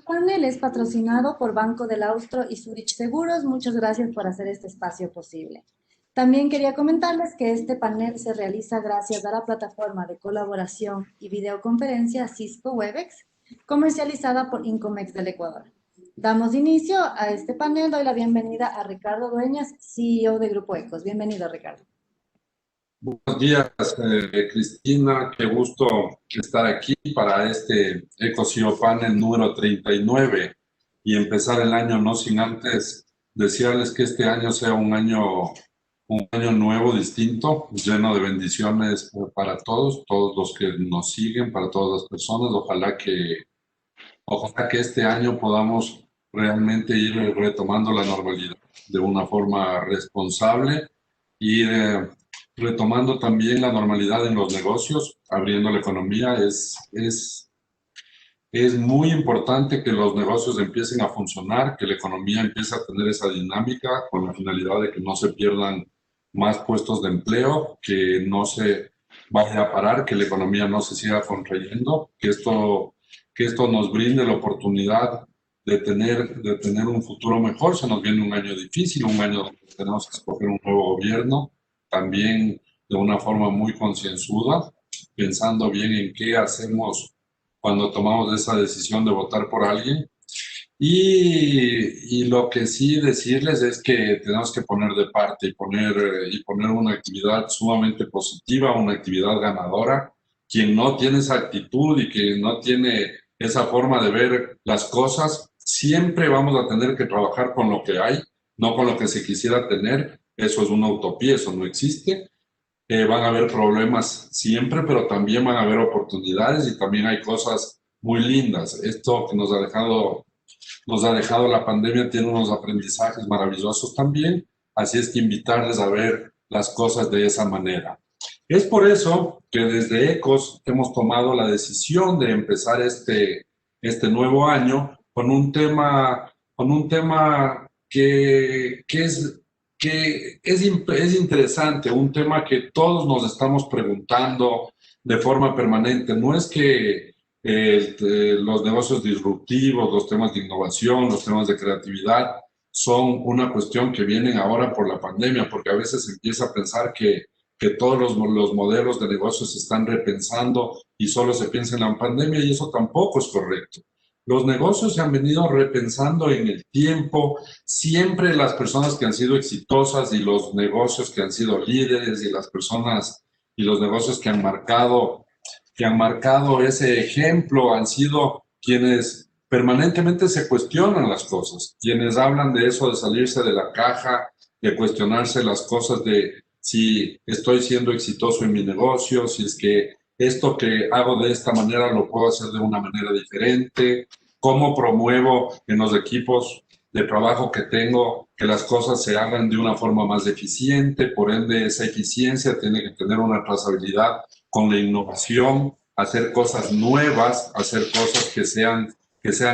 Panel es patrocinado por Banco del Austro y Zurich Seguros. Muchas gracias por hacer este espacio posible. También quería comentarles que este panel se realiza gracias a la plataforma de colaboración y videoconferencia Cisco Webex, comercializada por Incomex del Ecuador. Damos inicio a este panel. Doy la bienvenida a Ricardo Dueñas, CEO de Grupo Ecos. Bienvenido, Ricardo. Buenos días, Cristina. Qué gusto estar aquí para este EcoCIO Panel número 39 y empezar el año no sin antes desearles que este año sea un año nuevo, distinto, lleno de bendiciones para todos los que nos siguen, para todas las personas. Ojalá que este año podamos realmente ir retomando la normalidad de una forma responsable, ir retomando también la normalidad en los negocios, abriendo la economía. Es muy importante que los negocios empiecen a funcionar, que la economía empiece a tener esa dinámica con la finalidad de que no se pierdan más puestos de empleo, que no se vaya a parar, que la economía no se siga contrayendo, que esto nos brinde la oportunidad de tener un futuro mejor. Se nos viene un año difícil, un año donde tenemos que escoger un nuevo gobierno, también de una forma muy concienzuda, pensando bien en qué hacemos cuando tomamos esa decisión de votar por alguien. Y lo que sí decirles es que tenemos que poner de parte y poner una actividad sumamente positiva, una actividad ganadora. Quien no tiene esa actitud y que no tiene esa forma de ver las cosas, siempre vamos a tener que trabajar con lo que hay, no con lo que se quisiera tener. Eso es una utopía, eso no existe. Van a haber problemas siempre, pero también van a haber oportunidades y también hay cosas muy lindas. Esto que nos ha dejado la pandemia tiene unos aprendizajes maravillosos también, así es que invitarles a ver las cosas de esa manera. Es por eso que desde ECOS hemos tomado la decisión de empezar este nuevo año con un tema es interesante, un tema que todos nos estamos preguntando de forma permanente. No es que los negocios disruptivos, los temas de innovación, los temas de creatividad son una cuestión que vienen ahora por la pandemia, porque a veces se empieza a pensar que todos los modelos de negocios se están repensando y solo se piensa en la pandemia, y eso tampoco es correcto. Los negocios se han venido repensando en el tiempo. Siempre las personas que han sido exitosas y los negocios que han sido líderes y las personas y los negocios que han marcado ese ejemplo han sido quienes permanentemente se cuestionan las cosas, quienes hablan de eso, de salirse de la caja, de cuestionarse las cosas, de si estoy siendo exitoso en mi negocio, si es que esto que hago de esta manera lo puedo hacer de una manera diferente, cómo promuevo en los equipos de trabajo que tengo que las cosas se hagan de una forma más eficiente. Por ende, esa eficiencia tiene que tener una trazabilidad con la innovación, hacer cosas nuevas, hacer cosas que sean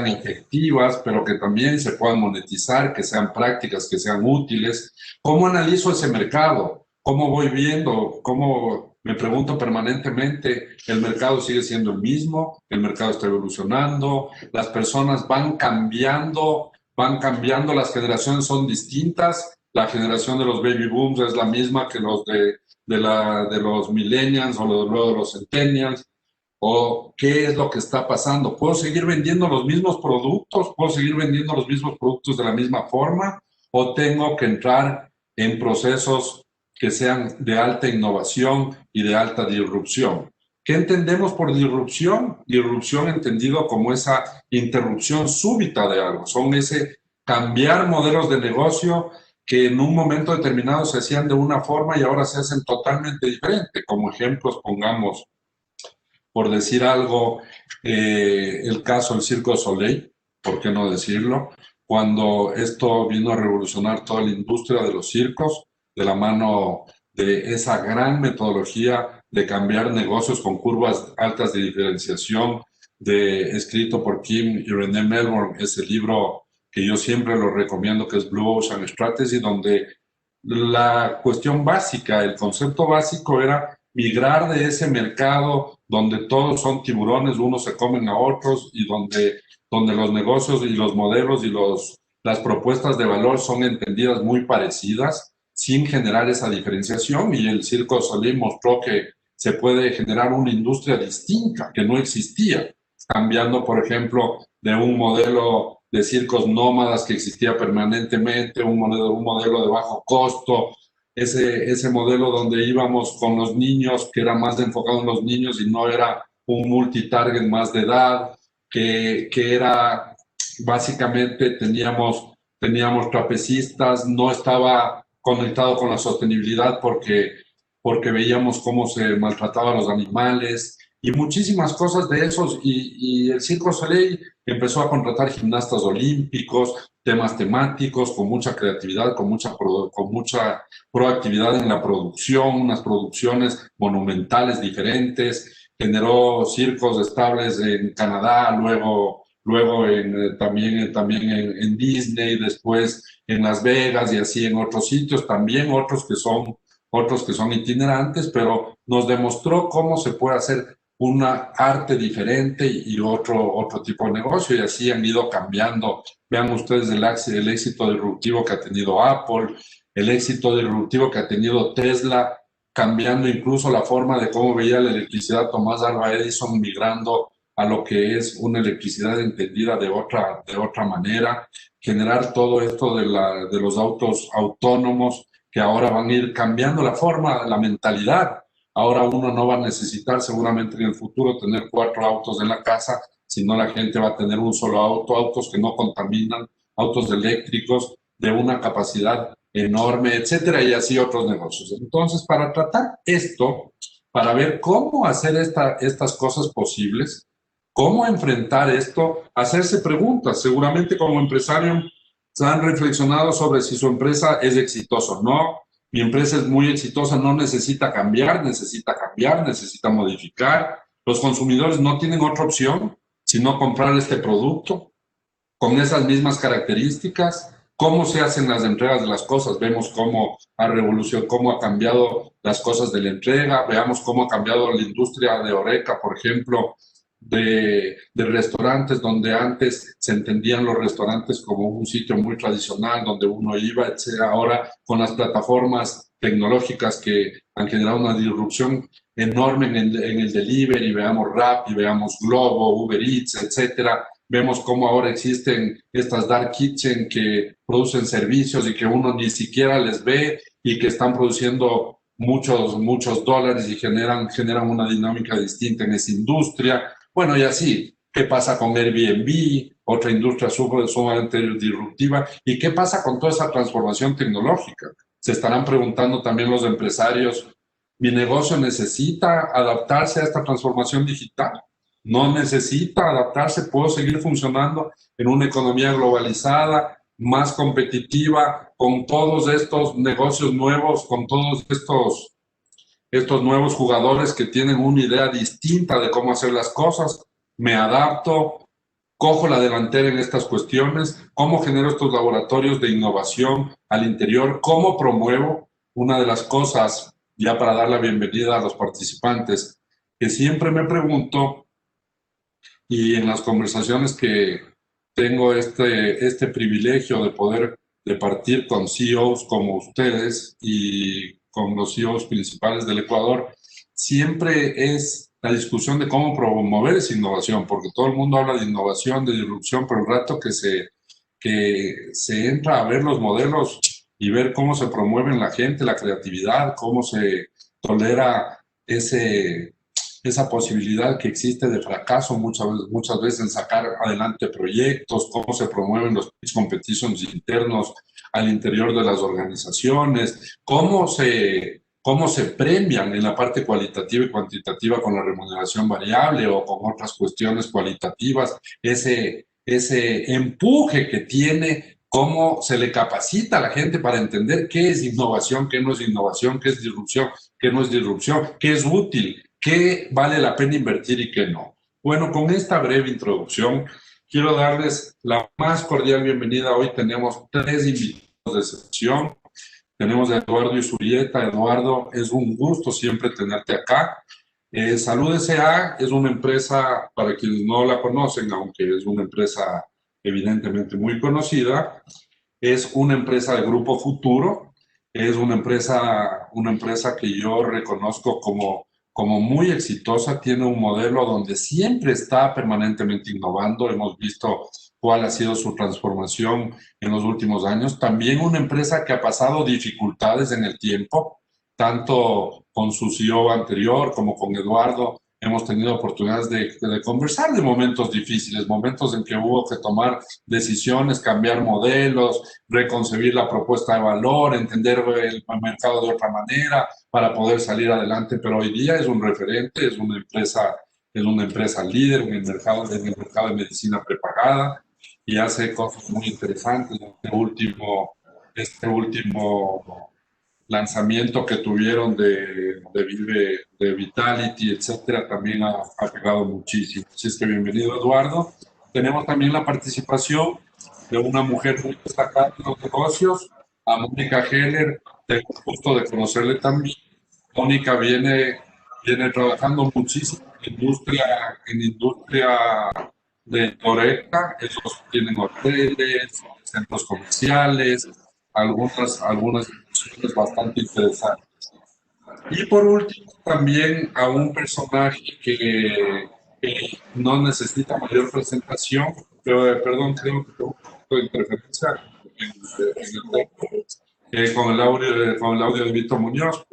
efectivas, pero que también se puedan monetizar, que sean prácticas, que sean útiles. ¿Cómo analizo ese mercado? ¿Cómo voy viendo? ¿Cómo me pregunto permanentemente? ¿El mercado sigue siendo el mismo? ¿El mercado está evolucionando? ¿Las personas van cambiando? ¿Las generaciones son distintas? ¿La generación de los baby booms es la misma que los de los millennials o luego de los centennials? ¿O qué es lo que está pasando? ¿Puedo seguir vendiendo los mismos productos? ¿Puedo seguir vendiendo los mismos productos de la misma forma? ¿O tengo que entrar en procesos que sean de alta innovación y de alta disrupción? ¿Qué entendemos por disrupción? Disrupción entendido como esa interrupción súbita de algo. Son ese cambiar modelos de negocio que en un momento determinado se hacían de una forma y ahora se hacen totalmente diferente. Como ejemplos, pongamos, por decir algo, el caso del Circo du Soleil, ¿por qué no decirlo? Cuando esto vino a revolucionar toda la industria de los circos, de la mano de esa gran metodología de cambiar negocios con curvas altas de diferenciación, escrito por Kim y René Melbourne, ese libro que yo siempre lo recomiendo, que es Blue Ocean Strategy, donde la cuestión básica, el concepto básico era migrar de ese mercado donde todos son tiburones, unos se comen a otros y donde los negocios y los modelos y las propuestas de valor son entendidas muy parecidas, sin generar esa diferenciación. Y el Circo du Soleil mostró que se puede generar una industria distinta que no existía, cambiando, por ejemplo, de un modelo de circos nómadas que existía permanentemente, un modelo de bajo costo, ese modelo donde íbamos con los niños, que era más enfocado en los niños y no era un multitarget más de edad, que era básicamente teníamos trapecistas, no estaba conectado con la sostenibilidad porque veíamos cómo se maltrataban los animales y muchísimas cosas de esos. Y el Circo Soleil empezó a contratar gimnastas olímpicos, temas temáticos, con mucha creatividad, con mucha proactividad en la producción, unas producciones monumentales diferentes, generó circos estables en Canadá, luego también en Disney, después en Las Vegas y así en otros sitios, también otros que son itinerantes, pero nos demostró cómo se puede hacer una arte diferente y otro tipo de negocio, y así han ido cambiando. Vean ustedes el éxito disruptivo que ha tenido Apple, el éxito disruptivo que ha tenido Tesla, cambiando incluso la forma de cómo veía la electricidad Tomás Alva Edison, migrando a lo que es una electricidad entendida de otra manera, generar todo esto de los autos autónomos que ahora van a ir cambiando la forma, la mentalidad. Ahora uno no va a necesitar seguramente en el futuro tener 4 autos en la casa, sino la gente va a tener un solo auto, autos que no contaminan, autos eléctricos de una capacidad enorme, etcétera, y así otros negocios. Entonces, para tratar esto, para ver cómo hacer estas cosas posibles, cómo enfrentar esto, hacerse preguntas. Seguramente como empresario se han reflexionado sobre si su empresa es exitosa o no. Mi empresa es muy exitosa, no necesita cambiar, necesita modificar. Los consumidores no tienen otra opción sino comprar este producto con esas mismas características. ¿Cómo se hacen las entregas de las cosas? Vemos cómo cómo ha cambiado las cosas de la entrega, veamos cómo ha cambiado la industria de Horeca, por ejemplo, de restaurantes, donde antes se entendían los restaurantes como un sitio muy tradicional, donde uno iba, etc. Ahora, con las plataformas tecnológicas que han generado una disrupción enorme en el delivery, veamos Rappi, veamos Globo, Uber Eats, etcétera. Vemos cómo ahora existen estas dark kitchen que producen servicios y que uno ni siquiera les ve y que están produciendo muchos dólares y generan una dinámica distinta en esa industria. Bueno, y así, ¿qué pasa con Airbnb? Otra industria sumamente disruptiva. ¿Y qué pasa con toda esa transformación tecnológica? Se estarán preguntando también los empresarios, ¿mi negocio necesita adaptarse a esta transformación digital? No necesita adaptarse, puedo seguir funcionando en una economía globalizada, más competitiva, con todos estos negocios nuevos, con todos estos nuevos jugadores que tienen una idea distinta de cómo hacer las cosas. Me adapto, cojo la delantera en estas cuestiones, cómo genero estos laboratorios de innovación al interior, cómo promuevo. Una de las cosas, ya para dar la bienvenida a los participantes, que siempre me pregunto, y en las conversaciones que tengo este privilegio de poder de partir con CEOs como ustedes y con los CEOs principales del Ecuador, siempre es la discusión de cómo promover esa innovación, porque todo el mundo habla de innovación, de disrupción, pero el rato que se entra a ver los modelos y ver cómo se promueve en la gente la creatividad, cómo se tolera esa posibilidad que existe de fracaso muchas veces en sacar adelante proyectos, cómo se promueven los pitch competitions internos al interior de las organizaciones, cómo se premian en la parte cualitativa y cuantitativa con la remuneración variable o con otras cuestiones cualitativas, ese empuje que tiene, cómo se le capacita a la gente para entender qué es innovación, qué no es innovación, qué es disrupción, qué no es disrupción, qué es útil, qué vale la pena invertir y qué no. Bueno, con esta breve introducción, quiero darles la más cordial bienvenida. Hoy tenemos 3 invitados de excepción. Tenemos a Eduardo Isurieta. Eduardo, es un gusto siempre tenerte acá. Salud S.A. es una empresa, para quienes no la conocen, aunque es una empresa evidentemente muy conocida, es una empresa de Grupo Futuro, es una empresa que yo reconozco como muy exitosa, tiene un modelo donde siempre está permanentemente innovando. Hemos visto cuál ha sido su transformación en los últimos años. También una empresa que ha pasado dificultades en el tiempo, tanto con su CEO anterior como con Eduardo. Hemos tenido oportunidades de conversar de momentos difíciles, momentos en que hubo que tomar decisiones, cambiar modelos, reconcebir la propuesta de valor, entender el mercado de otra manera para poder salir adelante. Pero hoy día es un referente, es una empresa líder en el mercado de medicina prepagada y hace cosas muy interesantes. Este último lanzamiento que tuvieron de Vitality, etcétera, también ha pegado muchísimo. Así es que bienvenido, Eduardo. Tenemos también la participación de una mujer muy destacada en los negocios, a Mónica Heller. Tengo el gusto de conocerle también. Mónica viene trabajando muchísimo en industria de Oreca. Ellos tienen hoteles, centros comerciales, algunas inversiones bastante interesantes. Y por último, también a un personaje que no necesita mayor presentación, pero perdón, creo que tengo un poco de interferencia con el audio de Víctor Muñoz.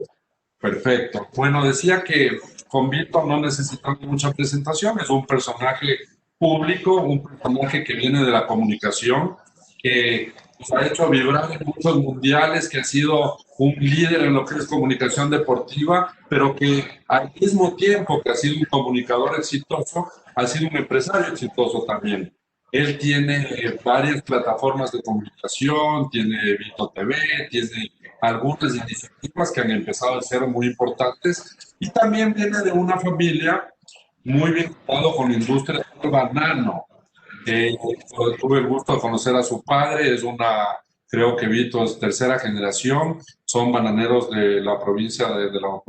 Perfecto. Bueno, decía que con Víctor no necesitamos mucha presentación, es un personaje público, un personaje que viene de la comunicación, que nos ha hecho vibrar en muchos mundiales, que ha sido un líder en lo que es comunicación deportiva, pero que al mismo tiempo que ha sido un comunicador exitoso, ha sido un empresario exitoso también. Él tiene varias plataformas de comunicación, tiene Vito TV, tiene algunas iniciativas que han empezado a ser muy importantes, y también viene de una familia muy vinculada con la industria del banano. Tuve el gusto de conocer a su padre, creo que Vito es tercera generación, son bananeros de la provincia son de la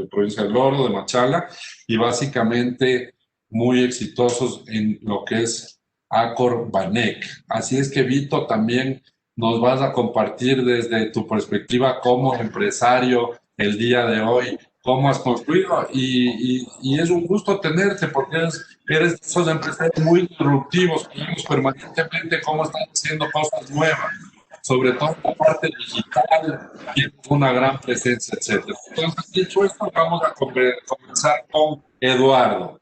provincia del Oro, de Machala, y básicamente muy exitosos en lo que es Acor Banec. Así es que, Vito, también nos vas a compartir desde tu perspectiva como empresario el día de hoy, cómo has construido, y es un gusto tenerte porque eres de esos empresarios muy disruptivos, que vemos permanentemente cómo están haciendo cosas nuevas, sobre todo en la parte digital, tienes una gran presencia, etcétera. Entonces, dicho esto, vamos a comenzar con Eduardo.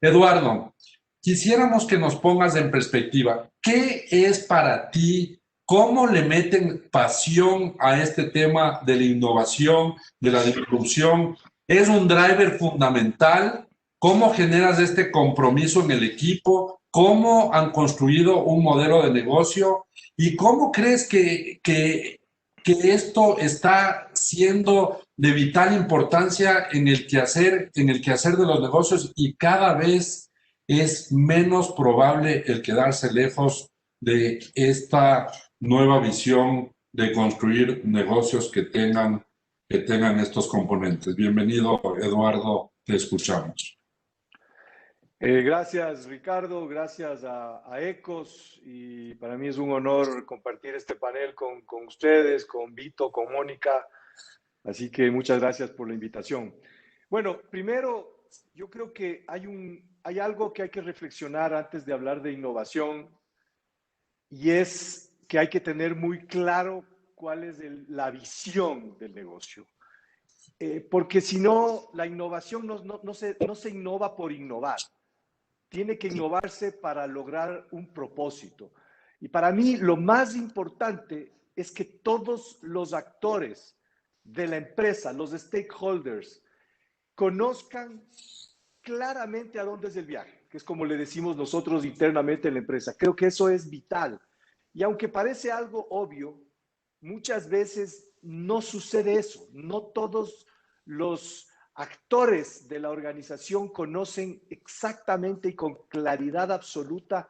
Eduardo, quisiéramos que nos pongas en perspectiva, ¿qué es para ti? ¿Cómo le meten pasión a este tema de la innovación, de la disrupción? ¿Es un driver fundamental? ¿Cómo generas este compromiso en el equipo? ¿Cómo han construido un modelo de negocio? ¿Y cómo crees que esto está siendo de vital importancia en el quehacer de los negocios, y cada vez es menos probable el quedarse lejos de esta nueva visión de construir negocios que tengan estos componentes? Bienvenido, Eduardo, te escuchamos. Gracias, Ricardo, gracias a Ecos, y para mí es un honor compartir este panel con ustedes, con Vito, con Mónica, así que muchas gracias por la invitación. Bueno, primero, yo creo que hay algo que hay que reflexionar antes de hablar de innovación, y es que hay que tener muy claro cuál es la visión del negocio. Porque si no, la innovación no se innova por innovar. Tiene que innovarse para lograr un propósito. Y para mí lo más importante es que todos los actores de la empresa, los stakeholders, conozcan claramente a dónde es el viaje, que es como le decimos nosotros internamente en la empresa. Creo que eso es vital. Y aunque parece algo obvio, muchas veces no sucede eso. No todos los actores de la organización conocen exactamente y con claridad absoluta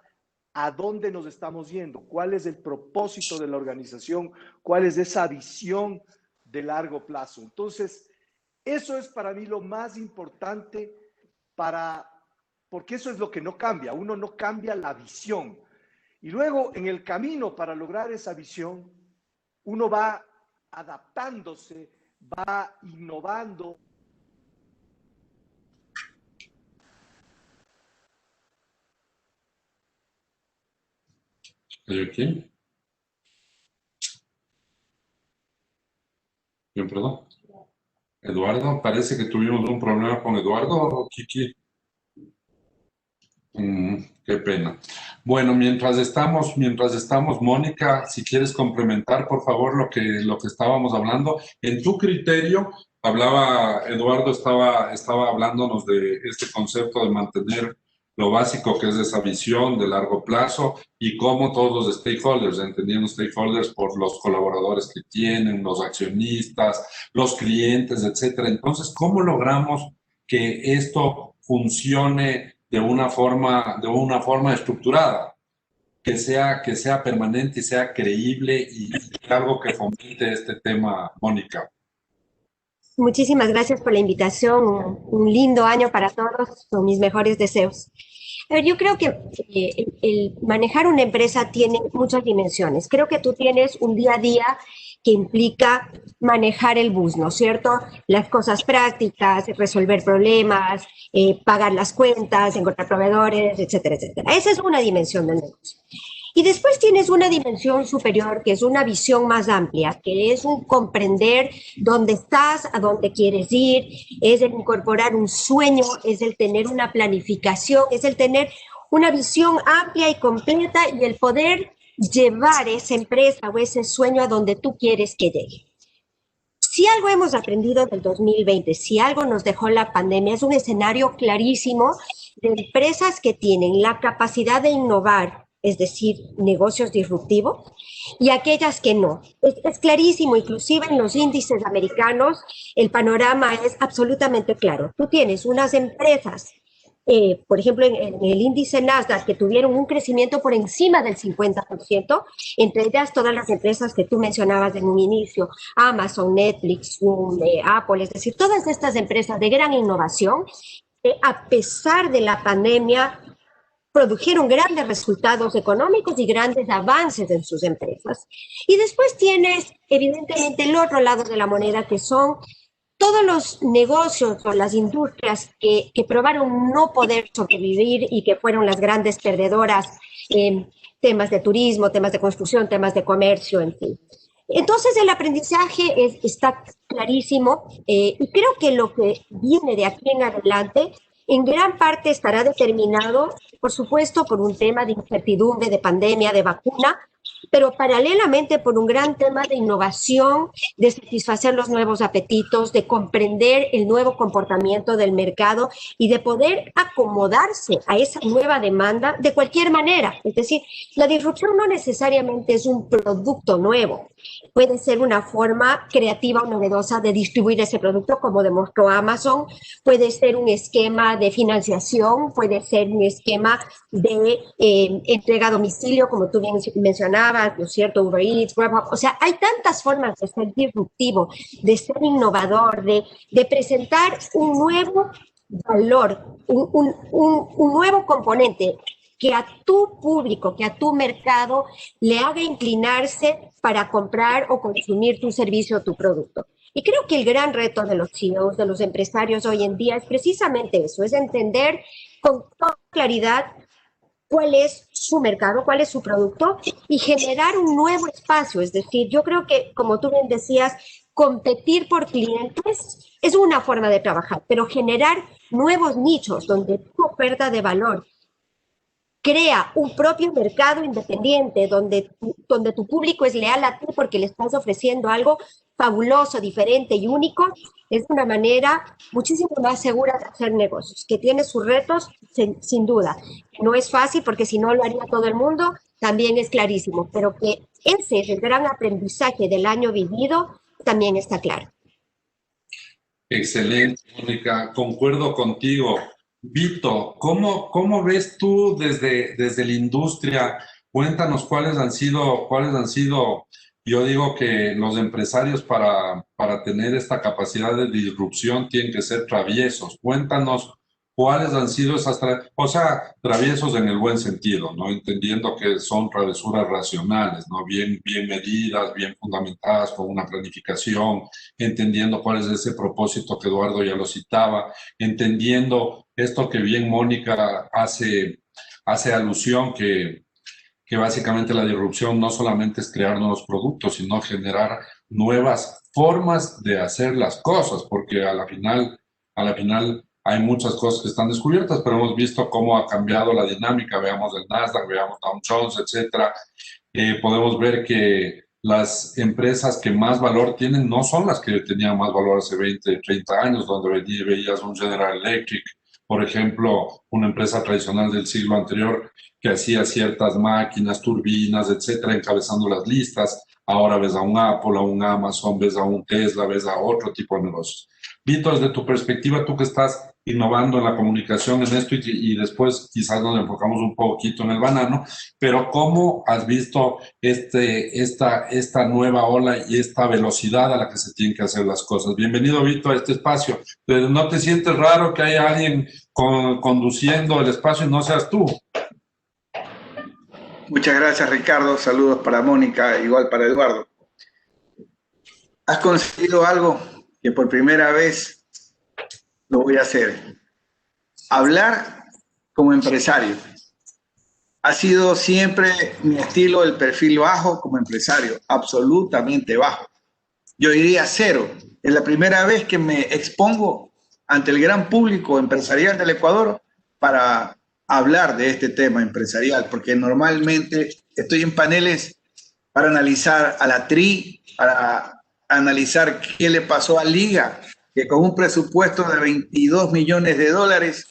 a dónde nos estamos yendo, cuál es el propósito de la organización, cuál es esa visión de largo plazo. Entonces, eso es para mí lo más importante porque eso es lo que no cambia, uno no cambia la visión. Y luego, en el camino para lograr esa visión, uno va adaptándose, va innovando. ¿Estoy aquí? Bien, perdón. Eduardo, parece que tuvimos un problema con Eduardo, Kiki. Qué pena. Bueno, mientras estamos, Mónica, si quieres complementar, por favor, lo que estábamos hablando. En tu criterio, Eduardo estaba hablándonos de este concepto de mantener lo básico, que es esa visión de largo plazo, y cómo todos los stakeholders, entendiendo stakeholders por los colaboradores que tienen, los accionistas, los clientes, etcétera. Entonces, ¿cómo logramos que esto funcione de una forma estructurada, que sea permanente y sea creíble y algo que fomente este tema, Mónica? Muchísimas gracias por la invitación. Un lindo año para todos, con mis mejores deseos. A ver, yo creo que el manejar una empresa tiene muchas dimensiones. Creo que tú tienes un día a día que implica manejar el bus, ¿no es cierto? Las cosas prácticas, resolver problemas, pagar las cuentas, encontrar proveedores, etcétera, etcétera. Esa es una dimensión del negocio. Y después tienes una dimensión superior, que es una visión más amplia, que es un comprender dónde estás, a dónde quieres ir, es el incorporar un sueño, es el tener una planificación, es el tener una visión amplia y completa y el poder llevar esa empresa o ese sueño a donde tú quieres que llegue. Si algo hemos aprendido del 2020, si algo nos dejó la pandemia, es un escenario clarísimo de empresas que tienen la capacidad de innovar, es decir, negocios disruptivos, y aquellas que no. Es clarísimo, inclusive en los índices americanos, el panorama es absolutamente claro. Tú tienes unas empresas, por ejemplo, en el índice Nasdaq, que tuvieron un crecimiento por encima del 50%, entre ellas todas las empresas que tú mencionabas en un inicio, Amazon, Netflix, Zoom, Apple, es decir, todas estas empresas de gran innovación, a pesar de la pandemia, produjeron grandes resultados económicos y grandes avances en sus empresas. Y después tienes, evidentemente, el otro lado de la moneda, que son todos los negocios o las industrias que probaron no poder sobrevivir y que fueron las grandes perdedoras en temas de turismo, temas de construcción, temas de comercio, en fin. Entonces el aprendizaje está clarísimo y creo que lo que viene de aquí en adelante en gran parte estará determinado, por supuesto, por un tema de incertidumbre, de pandemia, de vacuna, pero paralelamente por un gran tema de innovación, de satisfacer los nuevos apetitos, de comprender el nuevo comportamiento del mercado y de poder acomodarse a esa nueva demanda de cualquier manera. Es decir, la disrupción no necesariamente es un producto nuevo, puede ser una forma creativa o novedosa de distribuir ese producto, como demostró Amazon, puede ser un esquema de financiación, puede ser un esquema de entrega a domicilio, como tú bien mencionabas, ¿no es cierto? Uber Eats, Grubhub. O sea, hay tantas formas de ser disruptivo, de ser innovador, de presentar un nuevo valor, un nuevo componente que a tu público, que a tu mercado le haga inclinarse para comprar o consumir tu servicio o tu producto. Y creo que el gran reto de los CEOs, de los empresarios hoy en día es precisamente eso, es entender con toda claridad cuál es su mercado, cuál es su producto y generar un nuevo espacio. Es decir, yo creo que, como tú bien decías, competir por clientes es una forma de trabajar, pero generar nuevos nichos donde tu oferta de valor crea un propio mercado independiente donde tu público es leal a ti porque le estás ofreciendo algo fabuloso, diferente y único, es una manera muchísimo más segura de hacer negocios, que tiene sus retos sin duda. No es fácil porque si no lo haría todo el mundo, también es clarísimo, pero que ese es el gran aprendizaje del año vivido, también está claro. Excelente, Mónica. Concuerdo contigo. Vito, ¿cómo ves tú desde la industria? Cuéntanos cuáles han sido, yo digo que los empresarios para tener esta capacidad de disrupción tienen que ser traviesos. Cuéntanos cuáles han sido o sea, traviesos en el buen sentido, ¿no? Entendiendo que son travesuras racionales, ¿no? Bien medidas, bien fundamentadas, con una planificación, entendiendo cuál es ese propósito que Eduardo ya lo citaba, entendiendo esto que bien Mónica hace alusión, que básicamente la disrupción no solamente es crear nuevos productos, sino generar nuevas formas de hacer las cosas, porque a la final hay muchas cosas que están descubiertas, pero hemos visto cómo ha cambiado la dinámica, veamos el Nasdaq, veamos Dow Jones, etcétera. Podemos ver que las empresas que más valor tienen no son las que tenían más valor hace 20, 30 años, donde veías un General Electric, por ejemplo, una empresa tradicional del siglo anterior que hacía ciertas máquinas, turbinas, etcétera, encabezando las listas. Ahora ves a un Apple, a un Amazon, ves a un Tesla, ves a otro tipo de negocios. Vito, desde tu perspectiva, tú que estás innovando en la comunicación en esto y después quizás nos enfocamos un poquito en el banano, pero ¿cómo has visto esta nueva ola y esta velocidad a la que se tienen que hacer las cosas? Bienvenido, Vito, a este espacio. ¿No te sientes raro que haya alguien conduciendo el espacio y no seas tú? Muchas gracias, Ricardo. Saludos para Mónica, igual para Eduardo. Has conseguido algo que por primera vez lo voy a hacer. Hablar como empresario. Ha sido siempre mi estilo, el perfil bajo como empresario, absolutamente bajo. Yo diría cero. Es la primera vez que me expongo ante el gran público empresarial del Ecuador para hablar de este tema empresarial, porque normalmente estoy en paneles para analizar a la TRI, para analizar qué le pasó a Liga, que con un presupuesto de 22 millones de dólares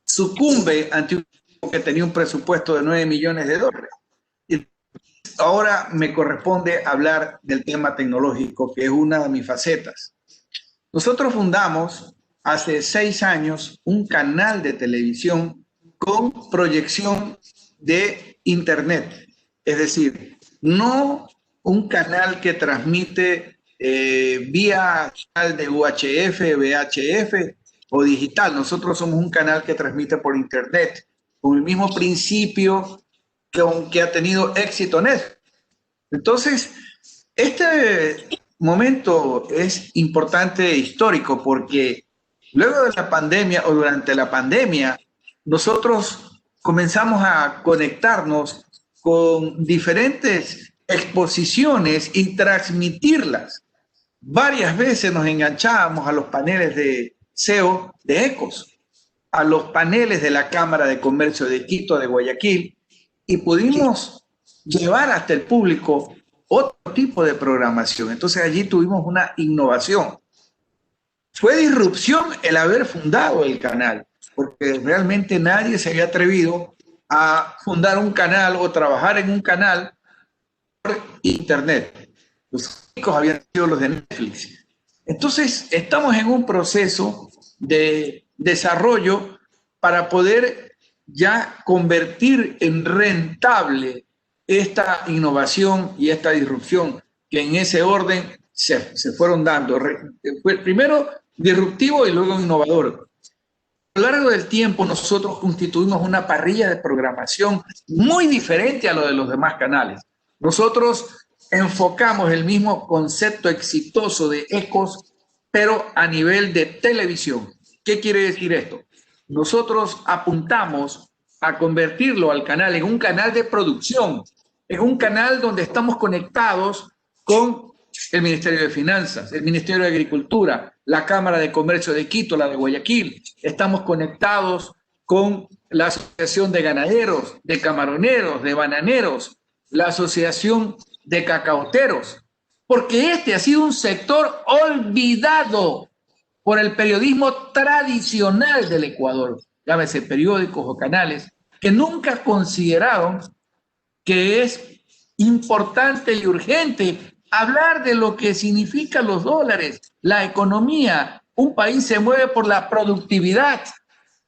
sucumbe ante un que tenía un presupuesto de 9 millones de dólares. Y ahora me corresponde hablar del tema tecnológico, que es una de mis facetas. Nosotros fundamos hace 6 años un canal de televisión con proyección de Internet. Es decir, no un canal que transmite vía de UHF, VHF o digital. Nosotros somos un canal que transmite por Internet, con el mismo principio que ha tenido éxito Netflix. Entonces, este momento es importante e histórico porque luego de la pandemia o durante la pandemia, nosotros comenzamos a conectarnos con diferentes exposiciones y transmitirlas. Varias veces nos enganchábamos a los paneles de CEO de Ecos, a los paneles de la Cámara de Comercio de Quito, de Guayaquil, y pudimos llevar hasta el público otro tipo de programación. Entonces allí tuvimos una innovación. Fue disrupción el haber fundado el canal, porque realmente nadie se había atrevido a fundar un canal o trabajar en un canal por Internet. Los únicos habían sido los de Netflix. Entonces estamos en un proceso de desarrollo para poder ya convertir en rentable esta innovación y esta disrupción que en ese orden se fueron dando. Primero disruptivo y luego innovador. A lo largo del tiempo nosotros constituimos una parrilla de programación muy diferente a lo de los demás canales. Nosotros enfocamos el mismo concepto exitoso de Ecos, pero a nivel de televisión. ¿Qué quiere decir esto? Nosotros apuntamos a convertirlo al canal en un canal de producción, en un canal donde estamos conectados con el Ministerio de Finanzas, el Ministerio de Agricultura, la Cámara de Comercio de Quito, la de Guayaquil. Estamos conectados con la Asociación de Ganaderos, de Camaroneros, de Bananeros, la Asociación de Cacaoteros, porque este ha sido un sector olvidado por el periodismo tradicional del Ecuador, llámese periódicos o canales, que nunca consideraron que es importante y urgente hablar de lo que significan los dólares, la economía. Un país se mueve por la productividad,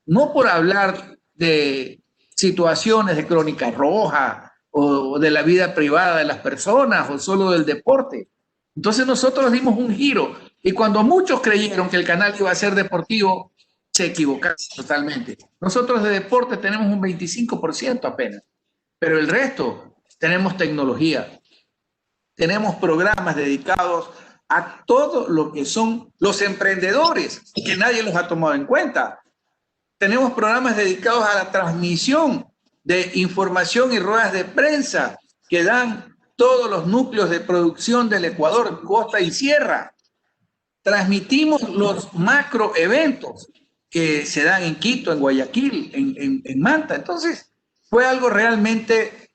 no por hablar de situaciones de crónica roja o de la vida privada de las personas o solo del deporte. Entonces nosotros dimos un giro y cuando muchos creyeron que el canal iba a ser deportivo, se equivocaron totalmente. Nosotros de deporte tenemos un 25% apenas, pero el resto tenemos tecnología, tenemos programas dedicados a todo lo que son los emprendedores, que nadie los ha tomado en cuenta. Tenemos programas dedicados a la transmisión de información y ruedas de prensa que dan todos los núcleos de producción del Ecuador, costa y sierra. Transmitimos los macro eventos que se dan en Quito, en Guayaquil, en Manta. Entonces, fue algo realmente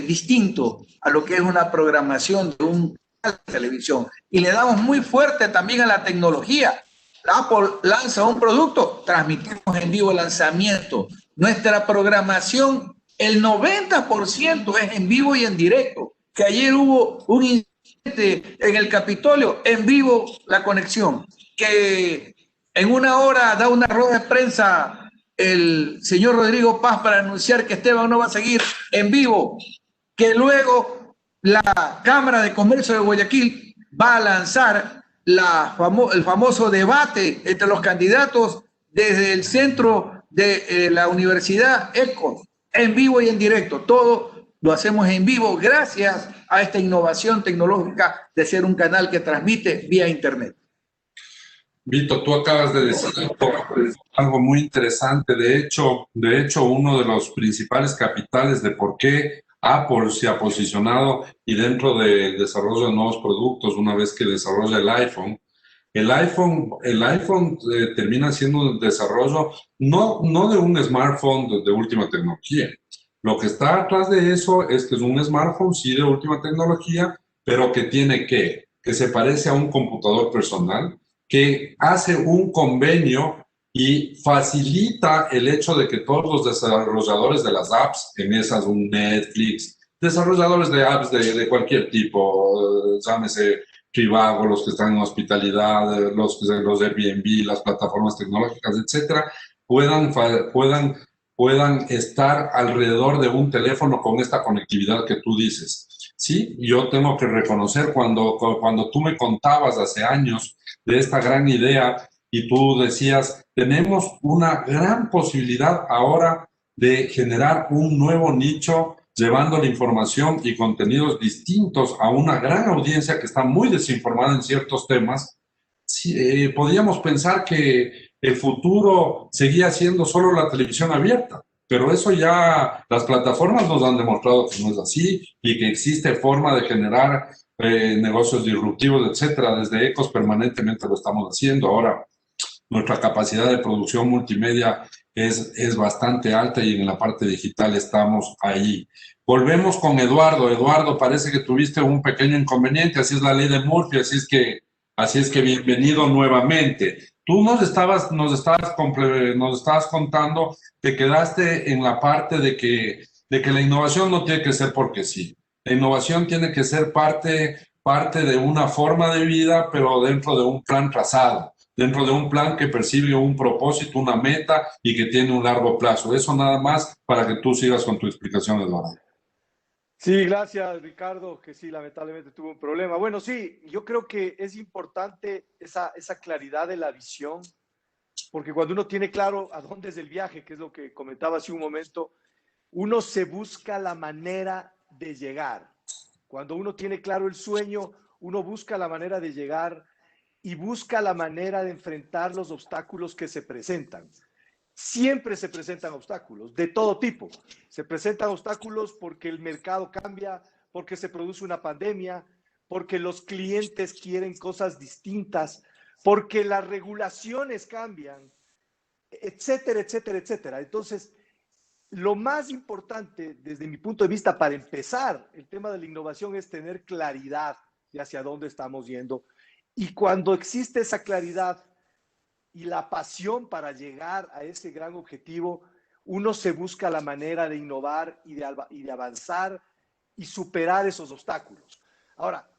distinto a lo que es una programación de un canal de televisión. Y le damos muy fuerte también a la tecnología. Apple lanza un producto, transmitimos en vivo el lanzamiento. Nuestra programación, el 90% es en vivo y en directo. Que ayer hubo un incidente en el Capitolio, en vivo la conexión. Que en una hora da una rueda de prensa el señor Rodrigo Paz para anunciar que Esteban no va a seguir en vivo. Que luego la Cámara de Comercio de Guayaquil va a lanzar el famoso debate entre los candidatos desde el centro de la Universidad ECO, en vivo y en directo. Todo lo hacemos en vivo gracias a esta innovación tecnológica de ser un canal que transmite vía Internet. Vito, tú acabas de decir algo muy interesante. De hecho, uno de los principales capitales de por qué Apple se ha posicionado y dentro del desarrollo de nuevos productos, una vez que desarrolla el iPhone termina siendo un desarrollo no de un smartphone de última tecnología. Lo que está atrás de eso es que es un smartphone, sí, de última tecnología, pero que tiene que se parece a un computador personal, que hace un convenio y facilita el hecho de que todos los desarrolladores de las apps, en esas un Netflix, desarrolladores de apps de cualquier tipo, llámese Trivago, los que están en hospitalidad, los Airbnb, las plataformas tecnológicas, etcétera, puedan estar alrededor de un teléfono con esta conectividad que tú dices. Sí, yo tengo que reconocer cuando tú me contabas hace años de esta gran idea y tú decías, tenemos una gran posibilidad ahora de generar un nuevo nicho llevando la información y contenidos distintos a una gran audiencia que está muy desinformada en ciertos temas. Sí, podríamos pensar que el futuro seguía siendo solo la televisión abierta, pero eso ya las plataformas nos han demostrado que no es así y que existe forma de generar negocios disruptivos, etcétera. Desde Ecos permanentemente lo estamos haciendo. Ahora, nuestra capacidad de producción multimedia es bastante alta y en la parte digital estamos ahí. Volvemos con Eduardo. Eduardo, parece que tuviste un pequeño inconveniente, así es la ley de Murphy, así es que bienvenido nuevamente. Tú nos estabas contando, te quedaste en la parte de que la innovación no tiene que ser porque sí. La innovación tiene que ser parte de una forma de vida, pero dentro de un plan trazado, dentro de un plan que persigue un propósito, una meta y que tiene un largo plazo. Eso nada más para que tú sigas con tu explicación, Eduardo. Sí, gracias, Ricardo, que sí, lamentablemente tuvo un problema. Bueno, sí, yo creo que es importante esa claridad de la visión, porque cuando uno tiene claro a dónde es el viaje, que es lo que comentaba hace un momento, uno se busca la manera de llegar. Cuando uno tiene claro el sueño, uno busca la manera de llegar y busca la manera de enfrentar los obstáculos que se presentan. Siempre se presentan obstáculos de todo tipo. Se presentan obstáculos porque el mercado cambia, porque se produce una pandemia, porque los clientes quieren cosas distintas, porque las regulaciones cambian, etcétera, etcétera, etcétera. Entonces, lo más importante desde mi punto de vista para empezar el tema de la innovación es tener claridad de hacia dónde estamos yendo. Y cuando existe esa claridad y la pasión para llegar a ese gran objetivo, uno se busca la manera de innovar y de avanzar y superar esos obstáculos. Ahora,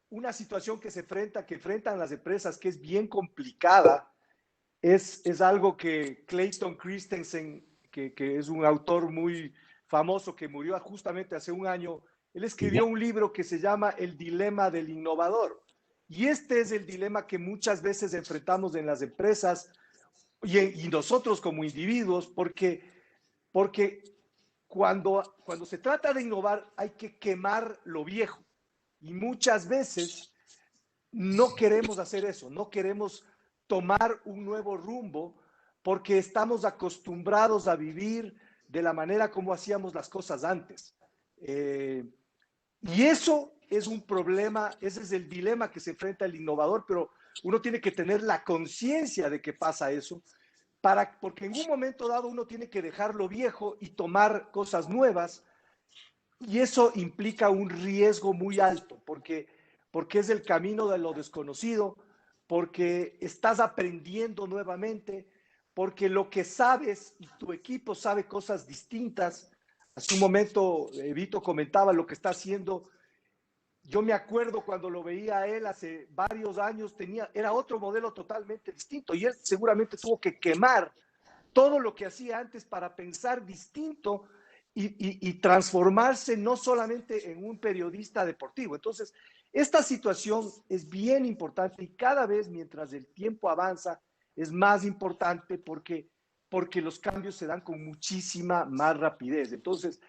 una situación que enfrentan las empresas que es bien complicada es algo que Clayton Christensen, que es un autor muy famoso que murió justamente hace un año, él escribió un libro que se llama El dilema del innovador. Y este es el dilema que muchas veces enfrentamos en las empresas y nosotros como individuos, porque cuando se trata de innovar hay que quemar lo viejo. Y muchas veces no queremos hacer eso, no queremos tomar un nuevo rumbo porque estamos acostumbrados a vivir de la manera como hacíamos las cosas antes. Y eso es un problema, ese es el dilema que se enfrenta el innovador, pero uno tiene que tener la conciencia de que pasa eso, porque en un momento dado uno tiene que dejar lo viejo y tomar cosas nuevas, y eso implica un riesgo muy alto, porque es el camino de lo desconocido, porque estás aprendiendo nuevamente, porque lo que sabes y tu equipo sabe cosas distintas. Hace un momento Vito comentaba lo que está haciendo. Yo me acuerdo cuando lo veía a él hace varios años, era otro modelo totalmente distinto y él seguramente tuvo que quemar todo lo que hacía antes para pensar distinto y transformarse no solamente en un periodista deportivo. Entonces, esta situación es bien importante y cada vez mientras el tiempo avanza es más importante porque los cambios se dan con muchísima más rapidez. Entonces,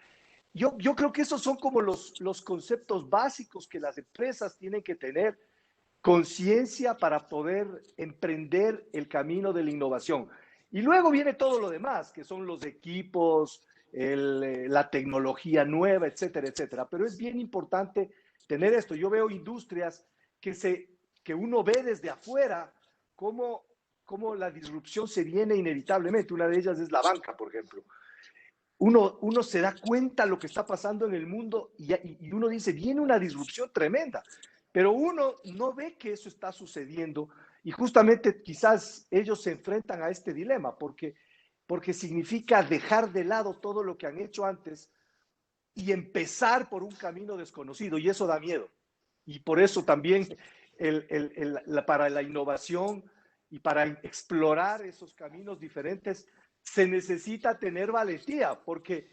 yo creo que esos son como los conceptos básicos que las empresas tienen que tener conciencia para poder emprender el camino de la innovación. Y luego viene todo lo demás, que son los equipos, la tecnología nueva, etcétera, etcétera. Pero es bien importante tener esto. Yo veo industrias que uno ve desde afuera cómo la disrupción se viene inevitablemente. Una de ellas es la banca, por ejemplo. Uno se da cuenta de lo que está pasando en el mundo y uno dice, viene una disrupción tremenda, pero uno no ve que eso está sucediendo y justamente quizás ellos se enfrentan a este dilema porque significa dejar de lado todo lo que han hecho antes y empezar por un camino desconocido y eso da miedo. Y por eso también para la innovación y para explorar esos caminos diferentes se necesita tener valentía porque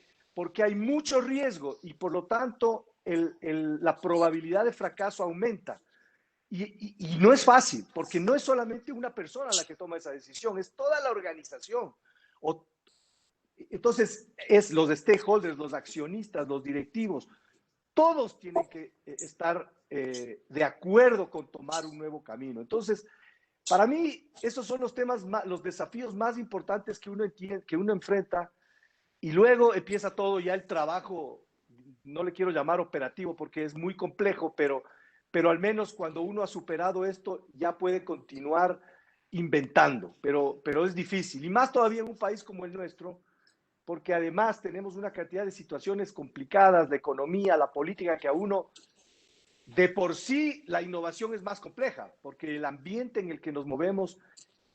hay mucho riesgo y por lo tanto la probabilidad de fracaso aumenta. Y no es fácil, porque no es solamente una persona la que toma esa decisión, es toda la organización. Entonces, es los stakeholders, los accionistas, los directivos, todos tienen que estar de acuerdo con tomar un nuevo camino. Entonces, para mí, esos son los temas, los desafíos más importantes que uno enfrenta y luego empieza todo ya el trabajo, no le quiero llamar operativo porque es muy complejo, pero al menos cuando uno ha superado esto ya puede continuar inventando, pero es difícil y más todavía en un país como el nuestro, porque además tenemos una cantidad de situaciones complicadas, la economía, la política, que a uno de por sí la innovación es más compleja, porque el ambiente en el que nos movemos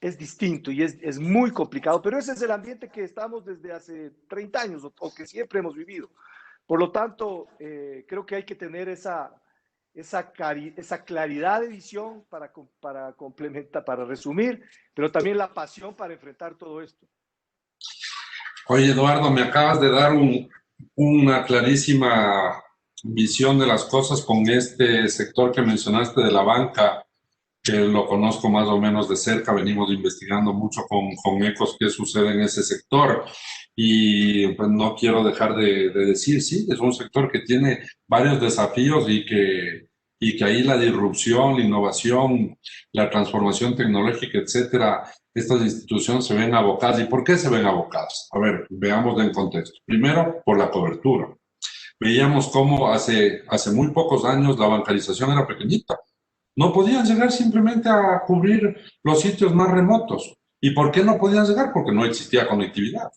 es distinto y es muy complicado, pero ese es el ambiente que estamos desde hace 30 años o que siempre hemos vivido. Por lo tanto, creo que hay que tener esa claridad de visión para complementar, para resumir, pero también la pasión para enfrentar todo esto. Oye, Eduardo, me acabas de dar una clarísima visión de las cosas con este sector que mencionaste de la banca, que lo conozco más o menos de cerca, venimos investigando mucho con Ecos qué sucede en ese sector y pues no quiero dejar de decir, sí, es un sector que tiene varios desafíos y que ahí la disrupción, la innovación, la transformación tecnológica, etcétera, estas instituciones se ven abocadas. ¿Y por qué se ven abocadas? A ver, veámoslo en contexto. Primero, por la cobertura. Veíamos cómo hace muy pocos años la bancarización era pequeñita. No podían llegar simplemente a cubrir los sitios más remotos. ¿Y por qué no podían llegar? Porque no existía conectividad.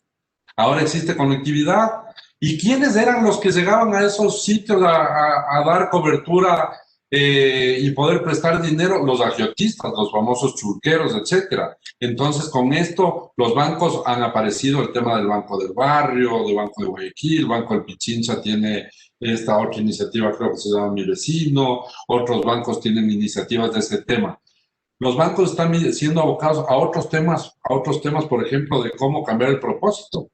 Ahora existe conectividad. ¿Y quiénes eran los que llegaban a esos sitios a dar cobertura y poder prestar dinero? Los agiotistas, los famosos churqueros, etcétera. Entonces, con esto, los bancos han aparecido, el tema del Banco del Barrio, del Banco de Guayaquil, Banco del Pichincha tiene esta otra iniciativa, creo que se llama Mi Vecino, otros bancos tienen iniciativas de este tema. Los bancos están siendo abocados a otros temas, por ejemplo, de cómo cambiar el propósito.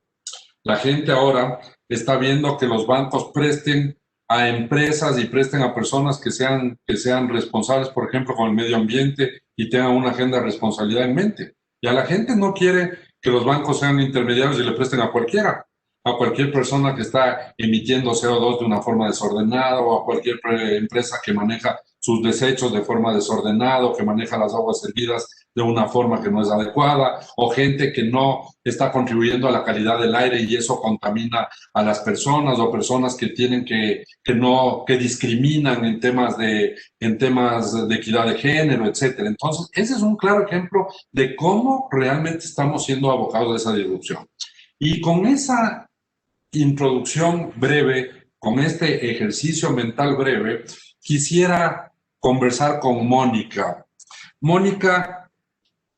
La gente ahora está viendo que los bancos presten a empresas y presten a personas que sean responsables, por ejemplo, con el medio ambiente y tengan una agenda de responsabilidad en mente. Y a la gente no quiere que los bancos sean intermediarios y le presten a cualquiera, a cualquier persona que está emitiendo CO2 de una forma desordenada o a cualquier empresa que maneja sus desechos de forma desordenada o que maneja las aguas servidas de una forma que no es adecuada, o gente que no está contribuyendo a la calidad del aire y eso contamina a las personas, o personas que tienen que discriminan en temas de equidad de género, etcétera. Entonces, ese es un claro ejemplo de cómo realmente estamos siendo abocados a esa disrupción. Y con esa introducción breve, con este ejercicio mental breve, quisiera conversar con Mónica. Mónica,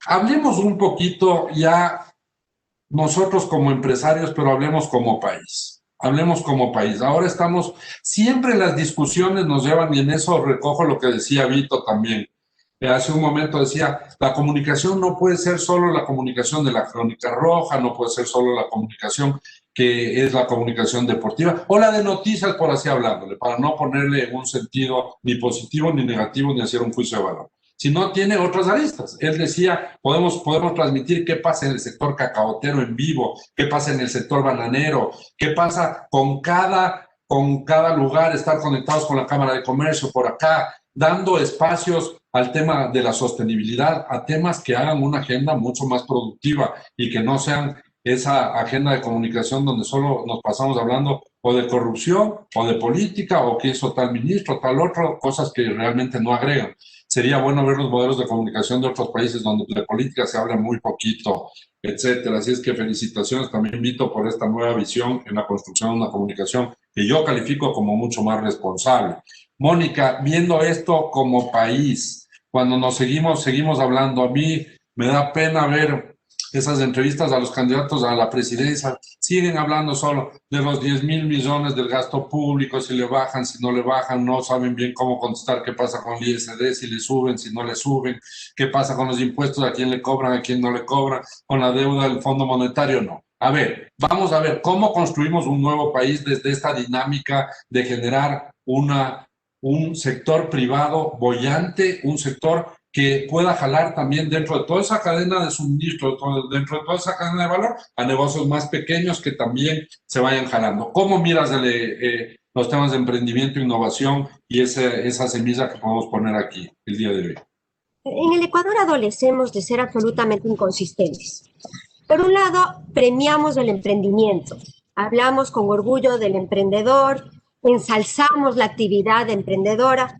hablemos un poquito ya nosotros como empresarios, pero hablemos como país. Hablemos como país. Ahora estamos, siempre las discusiones nos llevan, y en eso recojo lo que decía Vito también. Hace un momento decía, la comunicación no puede ser solo la comunicación de la Crónica Roja, no puede ser solo la comunicación que es la comunicación deportiva, o la de noticias, por así hablándole, para no ponerle un sentido ni positivo ni negativo, ni hacer un juicio de valor. Si no, tiene otras aristas. Él decía, podemos transmitir qué pasa en el sector cacaotero en vivo, qué pasa en el sector bananero, qué pasa con cada lugar, estar conectados con la Cámara de Comercio por acá, dando espacios al tema de la sostenibilidad, a temas que hagan una agenda mucho más productiva y que no sean esa agenda de comunicación donde solo nos pasamos hablando o de corrupción o de política o que hizo tal ministro, tal otro, cosas que realmente no agregan. Sería bueno ver los modelos de comunicación de otros países donde de política se habla muy poquito, etcétera. Así es que felicitaciones también, Vito, por esta nueva visión en la construcción de una comunicación que yo califico como mucho más responsable. Mónica, viendo esto como país, cuando nos seguimos hablando, a mí me da pena ver esas entrevistas a los candidatos a la presidencia, siguen hablando solo de los 10.000 millones del gasto público, si le bajan, si no le bajan, no saben bien cómo contestar qué pasa con el ISD, si le suben, si no le suben, qué pasa con los impuestos, a quién le cobran, a quién no le cobran, con la deuda del Fondo Monetario, no. A ver, vamos a ver cómo construimos un nuevo país desde esta dinámica de generar un sector privado boyante, un sector que pueda jalar también dentro de toda esa cadena de suministro, dentro de toda esa cadena de valor, a negocios más pequeños que también se vayan jalando. ¿Cómo miras los temas de emprendimiento, innovación y esa semilla que podemos poner aquí el día de hoy? En el Ecuador adolecemos de ser absolutamente inconsistentes. Por un lado, premiamos el emprendimiento, hablamos con orgullo del emprendedor, ensalzamos la actividad emprendedora,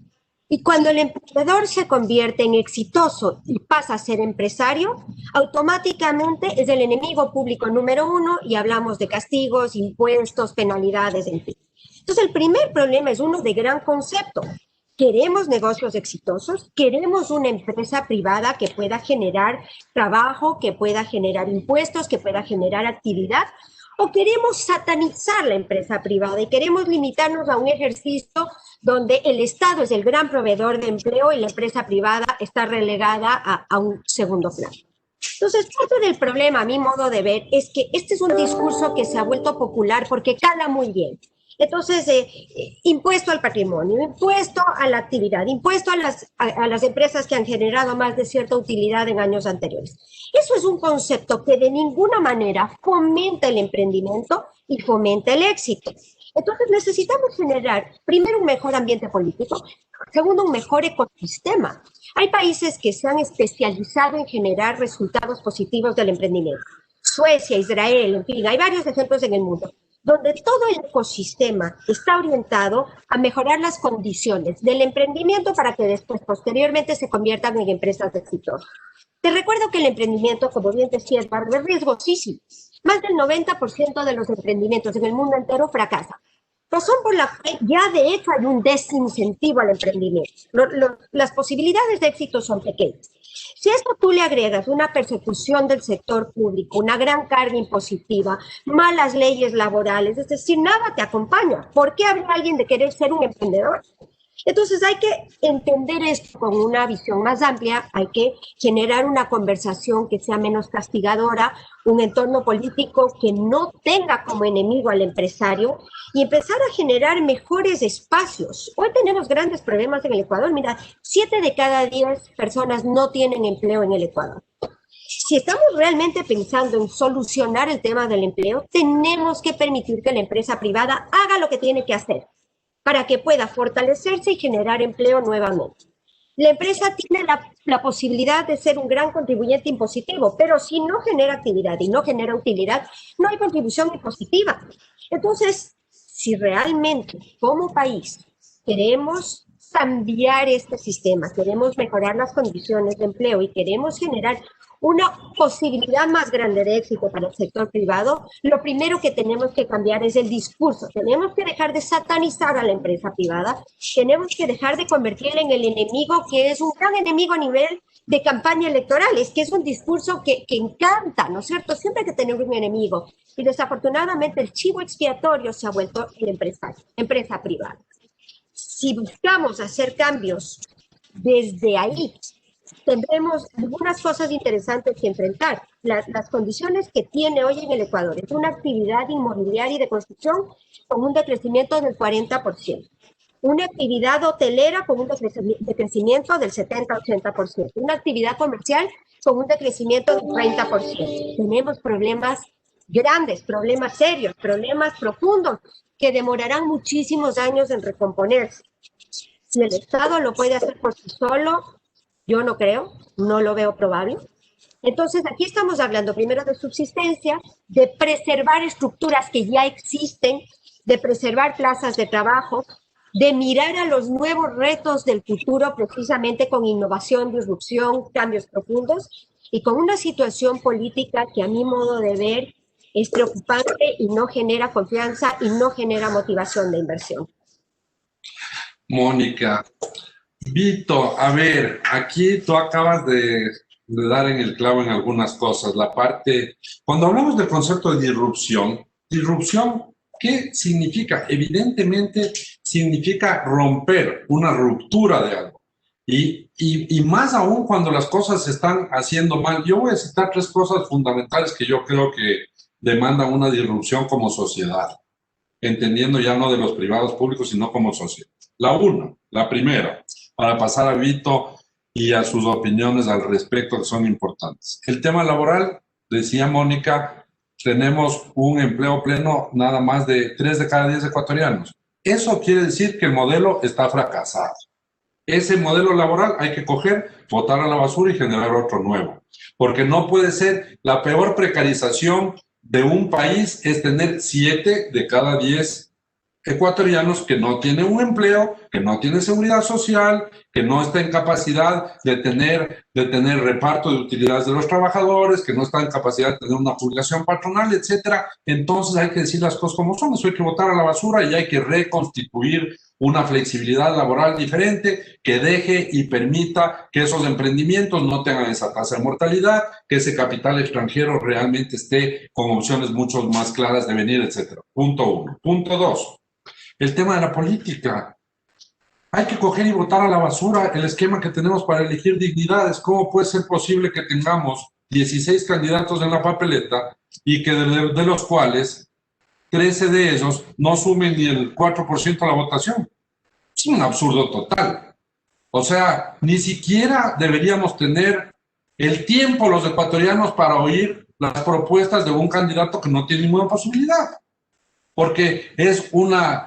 y cuando el emprendedor se convierte en exitoso y pasa a ser empresario, automáticamente es el enemigo público número uno y hablamos de castigos, impuestos, penalidades, en fin. Entonces, el primer problema es uno de gran concepto. ¿Queremos negocios exitosos? ¿Queremos una empresa privada que pueda generar trabajo, que pueda generar impuestos, que pueda generar actividad? ¿O queremos satanizar la empresa privada y queremos limitarnos a un ejercicio donde el Estado es el gran proveedor de empleo y la empresa privada está relegada a un segundo plano? Entonces, parte del problema, a mi modo de ver, es que este es un discurso que se ha vuelto popular porque cala muy bien. Entonces, impuesto al patrimonio, impuesto a la actividad, impuesto a las empresas que han generado más de cierta utilidad en años anteriores. Eso es un concepto que de ninguna manera fomenta el emprendimiento y fomenta el éxito. Entonces necesitamos generar, primero, un mejor ambiente político, segundo, un mejor ecosistema. Hay países que se han especializado en generar resultados positivos del emprendimiento. Suecia, Israel, en fin, hay varios ejemplos en el mundo, donde todo el ecosistema está orientado a mejorar las condiciones del emprendimiento para que después, posteriormente, se conviertan en empresas exitosas. Te recuerdo que el emprendimiento, como bien decía Eduardo, es riesgosísimo. Más del 90% de los emprendimientos en el mundo entero fracasan. Razón por la que ya de hecho hay un desincentivo al emprendimiento. Las posibilidades de éxito son pequeñas. Si a esto tú le agregas una persecución del sector público, una gran carga impositiva, malas leyes laborales, es decir, nada te acompaña. ¿Por qué habría alguien de querer ser un emprendedor? Entonces hay que entender esto con una visión más amplia, hay que generar una conversación que sea menos castigadora, un entorno político que no tenga como enemigo al empresario y empezar a generar mejores espacios. Hoy tenemos grandes problemas en el Ecuador. Mira, 7 de cada 10 personas no tienen empleo en el Ecuador. Si estamos realmente pensando en solucionar el tema del empleo, tenemos que permitir que la empresa privada haga lo que tiene que hacer para que pueda fortalecerse y generar empleo nuevamente. La empresa tiene la posibilidad de ser un gran contribuyente impositivo, pero si no genera actividad y no genera utilidad, no hay contribución impositiva. Entonces, si realmente como país queremos cambiar este sistema, queremos mejorar las condiciones de empleo y queremos generar una posibilidad más grande de éxito para el sector privado, lo primero que tenemos que cambiar es el discurso. Tenemos que dejar de satanizar a la empresa privada, tenemos que dejar de convertirla en el enemigo, que es un gran enemigo a nivel de campaña electoral, es que es un discurso que encanta, ¿no es cierto? Siempre hay que tener un enemigo. Y desafortunadamente el chivo expiatorio se ha vuelto la empresa privada. Si buscamos hacer cambios desde ahí, tendremos algunas cosas interesantes que enfrentar. Las condiciones que tiene hoy en el Ecuador es una actividad inmobiliaria y de construcción con un decrecimiento del 40%. Una actividad hotelera con un decrecimiento del 70-80%. Una actividad comercial con un decrecimiento del 30%. Tenemos problemas grandes, problemas serios, problemas profundos que demorarán muchísimos años en recomponerse. Si el Estado lo puede hacer por sí solo, yo no creo, no lo veo probable. Entonces, aquí estamos hablando primero de subsistencia, de preservar estructuras que ya existen, de preservar plazas de trabajo, de mirar a los nuevos retos del futuro precisamente con innovación, disrupción, cambios profundos y con una situación política que a mi modo de ver es preocupante y no genera confianza y no genera motivación de inversión. Mónica, Vito, a ver, aquí tú acabas de dar en el clavo en algunas cosas. La parte, cuando hablamos del concepto de disrupción, ¿qué significa? Evidentemente significa romper, una ruptura de algo. Y más aún cuando las cosas se están haciendo mal. Yo voy a citar 3 cosas fundamentales que yo creo que demandan una disrupción como sociedad, entendiendo ya no de los privados públicos, sino como sociedad. La primera, para pasar a Vito y a sus opiniones al respecto que son importantes. El tema laboral, decía Mónica, tenemos un empleo pleno nada más de 3 de cada 10 ecuatorianos. Eso quiere decir que el modelo está fracasado. Ese modelo laboral hay que coger, botar a la basura y generar otro nuevo. Porque no puede ser la peor precarización de un país es tener 7 de cada 10 ecuatorianos que no tienen un empleo, que no tienen seguridad social, que no está en capacidad de tener reparto de utilidades de los trabajadores, que no está en capacidad de tener una jubilación patronal, etcétera. Entonces hay que decir las cosas como son, eso hay que botar a la basura y hay que reconstituir una flexibilidad laboral diferente que deje y permita que esos emprendimientos no tengan esa tasa de mortalidad, que ese capital extranjero realmente esté con opciones mucho más claras de venir, etcétera. Punto 1. Punto 2. El tema de la política. Hay que coger y botar a la basura el esquema que tenemos para elegir dignidades. ¿Cómo puede ser posible que tengamos 16 candidatos en la papeleta y que de los cuales 13 de ellos no sumen ni el 4% a la votación? Es un absurdo total. O sea, ni siquiera deberíamos tener el tiempo los ecuatorianos para oír las propuestas de un candidato que no tiene ninguna posibilidad. Porque es una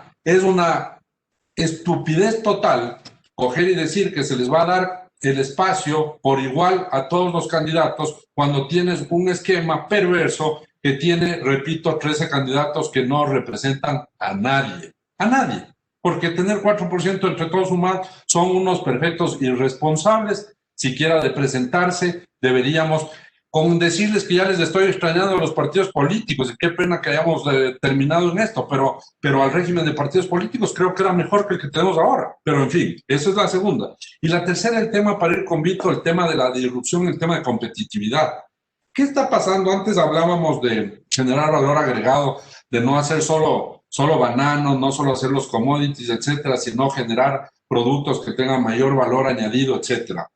estupidez total coger y decir que se les va a dar el espacio por igual a todos los candidatos cuando tienes un esquema perverso que tiene, repito, 13 candidatos que no representan a nadie. A nadie. Porque tener 4% entre todos sumados son unos perfectos irresponsables. Siquiera de presentarse, deberíamos, con decirles que ya les estoy extrañando a los partidos políticos, y qué pena que hayamos terminado en esto, pero al régimen de partidos políticos creo que era mejor que el que tenemos ahora. Pero en fin, esa es la segunda. Y la tercera, el tema, para ir con Vito, el tema de la disrupción, el tema de competitividad. ¿Qué está pasando? Antes hablábamos de generar valor agregado, de no hacer solo solo banano, no solo hacer los commodities, etcétera, sino generar productos que tengan mayor valor añadido, etcétera.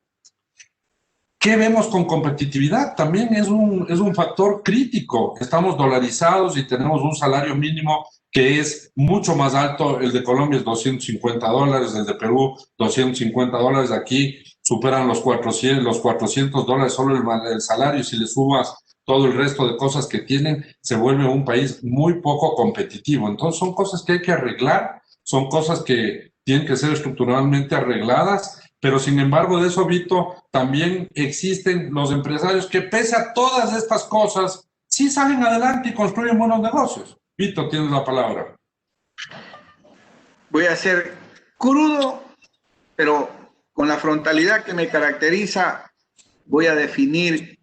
¿Qué vemos con competitividad? También es un factor crítico. Estamos dolarizados y tenemos un salario mínimo que es mucho más alto. El de Colombia es $250, el de Perú $250. Aquí superan los $400 solo el salario. Si le sumas todo el resto de cosas que tienen, se vuelve un país muy poco competitivo. Entonces son cosas que hay que arreglar, son cosas que tienen que ser estructuralmente arregladas. Pero sin embargo de eso, Vito, también existen los empresarios que pese a todas estas cosas, sí salen adelante y construyen buenos negocios. Vito, tienes la palabra. Voy a ser crudo, pero con la frontalidad que me caracteriza, voy a definir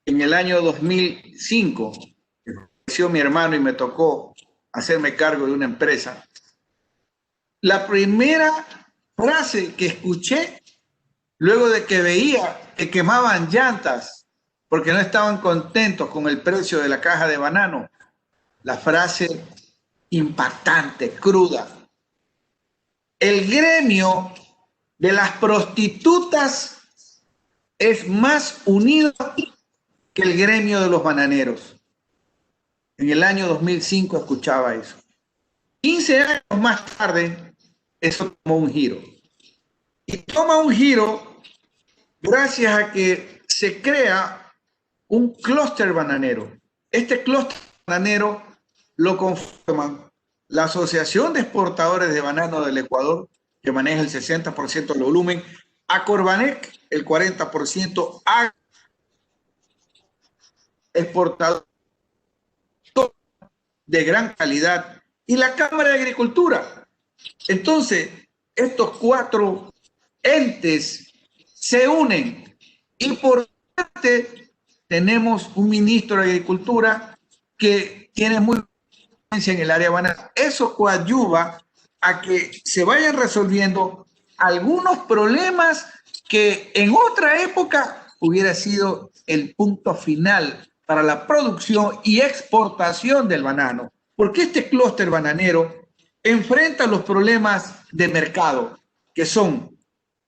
en el año 2005, que falleció mi hermano y me tocó hacerme cargo de una empresa. La primera frase que escuché luego de que veía que quemaban llantas porque no estaban contentos con el precio de la caja de banano, la frase impactante, cruda: el gremio de las prostitutas es más unido que el gremio de los bananeros. En el año 2005 escuchaba eso. 15 años más tarde, eso tomó un giro. Y toma un giro gracias a que se crea un clúster bananero. Este clúster bananero lo conforman la Asociación de Exportadores de Banano del Ecuador, que maneja el 60% del volumen, Acorbanec, el 40%, exportador de gran calidad, y la Cámara de Agricultura. Entonces, estos cuatro entes se unen y por parte tenemos un ministro de Agricultura que tiene muy experiencia en el área banana. Eso coadyuva a que se vayan resolviendo algunos problemas que en otra época hubiera sido el punto final para la producción y exportación del banano, porque este clúster bananero enfrenta los problemas de mercado, que son,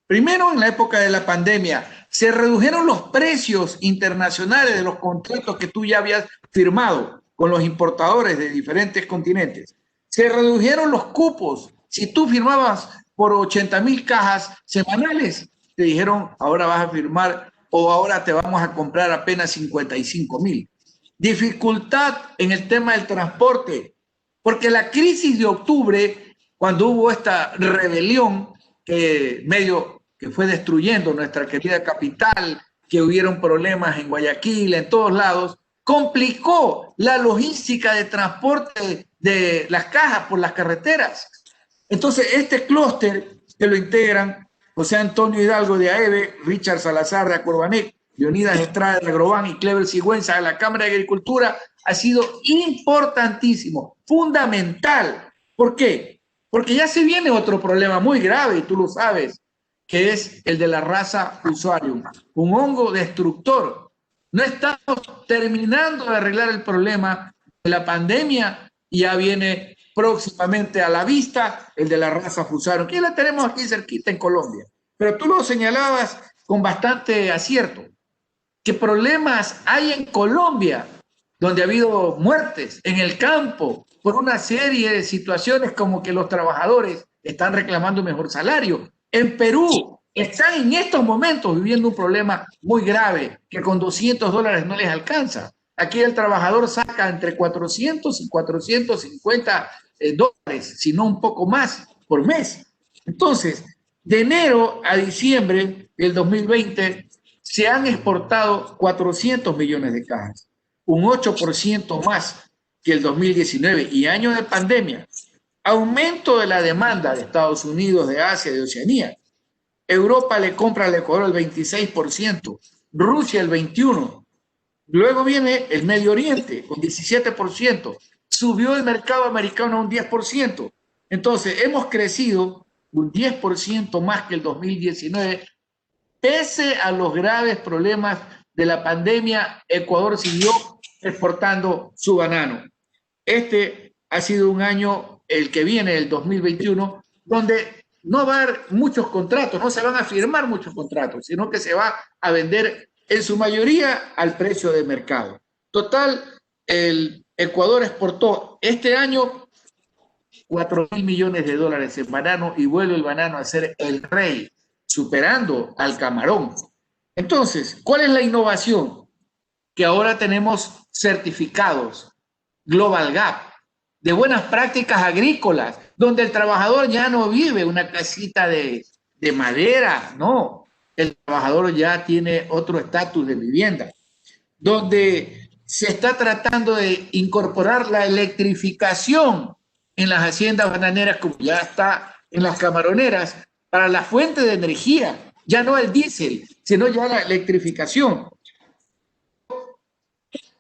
primero, en la época de la pandemia, se redujeron los precios internacionales de los contratos que tú ya habías firmado con los importadores de diferentes continentes. Se redujeron los cupos. Si tú firmabas por 80,000 cajas semanales, te dijeron, ahora vas a firmar o ahora te vamos a comprar apenas 55,000. Dificultad en el tema del transporte, porque la crisis de octubre, cuando hubo esta rebelión que fue destruyendo nuestra querida capital, que hubieron problemas en Guayaquil, en todos lados, complicó la logística de transporte de las cajas por las carreteras. Entonces, este clúster que lo integran José Antonio Hidalgo de AEBE, Richard Salazar de Acorbanec, Leonidas Estrada de Agrobán y Clever Sigüenza de la Cámara de Agricultura, ha sido importantísimo, fundamental. ¿Por qué? Porque ya se viene otro problema muy grave, y tú lo sabes, que es el de la raza Fusarium, un hongo destructor. No estamos terminando de arreglar el problema de la pandemia y ya viene próximamente a la vista el de la raza Fusarium, que la tenemos aquí cerquita en Colombia. Pero tú lo señalabas con bastante acierto. ¿Qué problemas hay en Colombia, donde ha habido muertes en el campo por una serie de situaciones como que los trabajadores están reclamando mejor salario? En Perú están en estos momentos viviendo un problema muy grave que con $200 no les alcanza. Aquí el trabajador saca entre 400 y 450 dólares, si no un poco más por mes. Entonces, de enero a diciembre del 2020 se han exportado 400 millones de cajas, un 8% más que el 2019 y año de pandemia. Aumento de la demanda de Estados Unidos, de Asia, de Oceanía. Europa le compra al Ecuador el 26%, Rusia el 21%. Luego viene el Medio Oriente con 17%. Subió el mercado americano a un 10%. Entonces, hemos crecido un 10% más que el 2019. Pese a los graves problemas de la pandemia, Ecuador siguió exportando su banano. Este ha sido un año, el que viene, el 2021, donde no va a haber muchos contratos, no se van a firmar muchos contratos, sino que se va a vender en su mayoría al precio de mercado. Total, el Ecuador exportó este año 4.000 millones de dólares en banano y vuelve el banano a ser el rey, superando al camarón. Entonces, ¿cuál es la innovación? Que ahora tenemos certificados Global Gap de buenas prácticas agrícolas, donde el trabajador ya no vive en una casita de madera, no, el trabajador ya tiene otro estatus de vivienda, donde se está tratando de incorporar la electrificación en las haciendas bananeras, como ya está en las camaroneras, para la fuente de energía, ya no el diésel, sino ya la electrificación.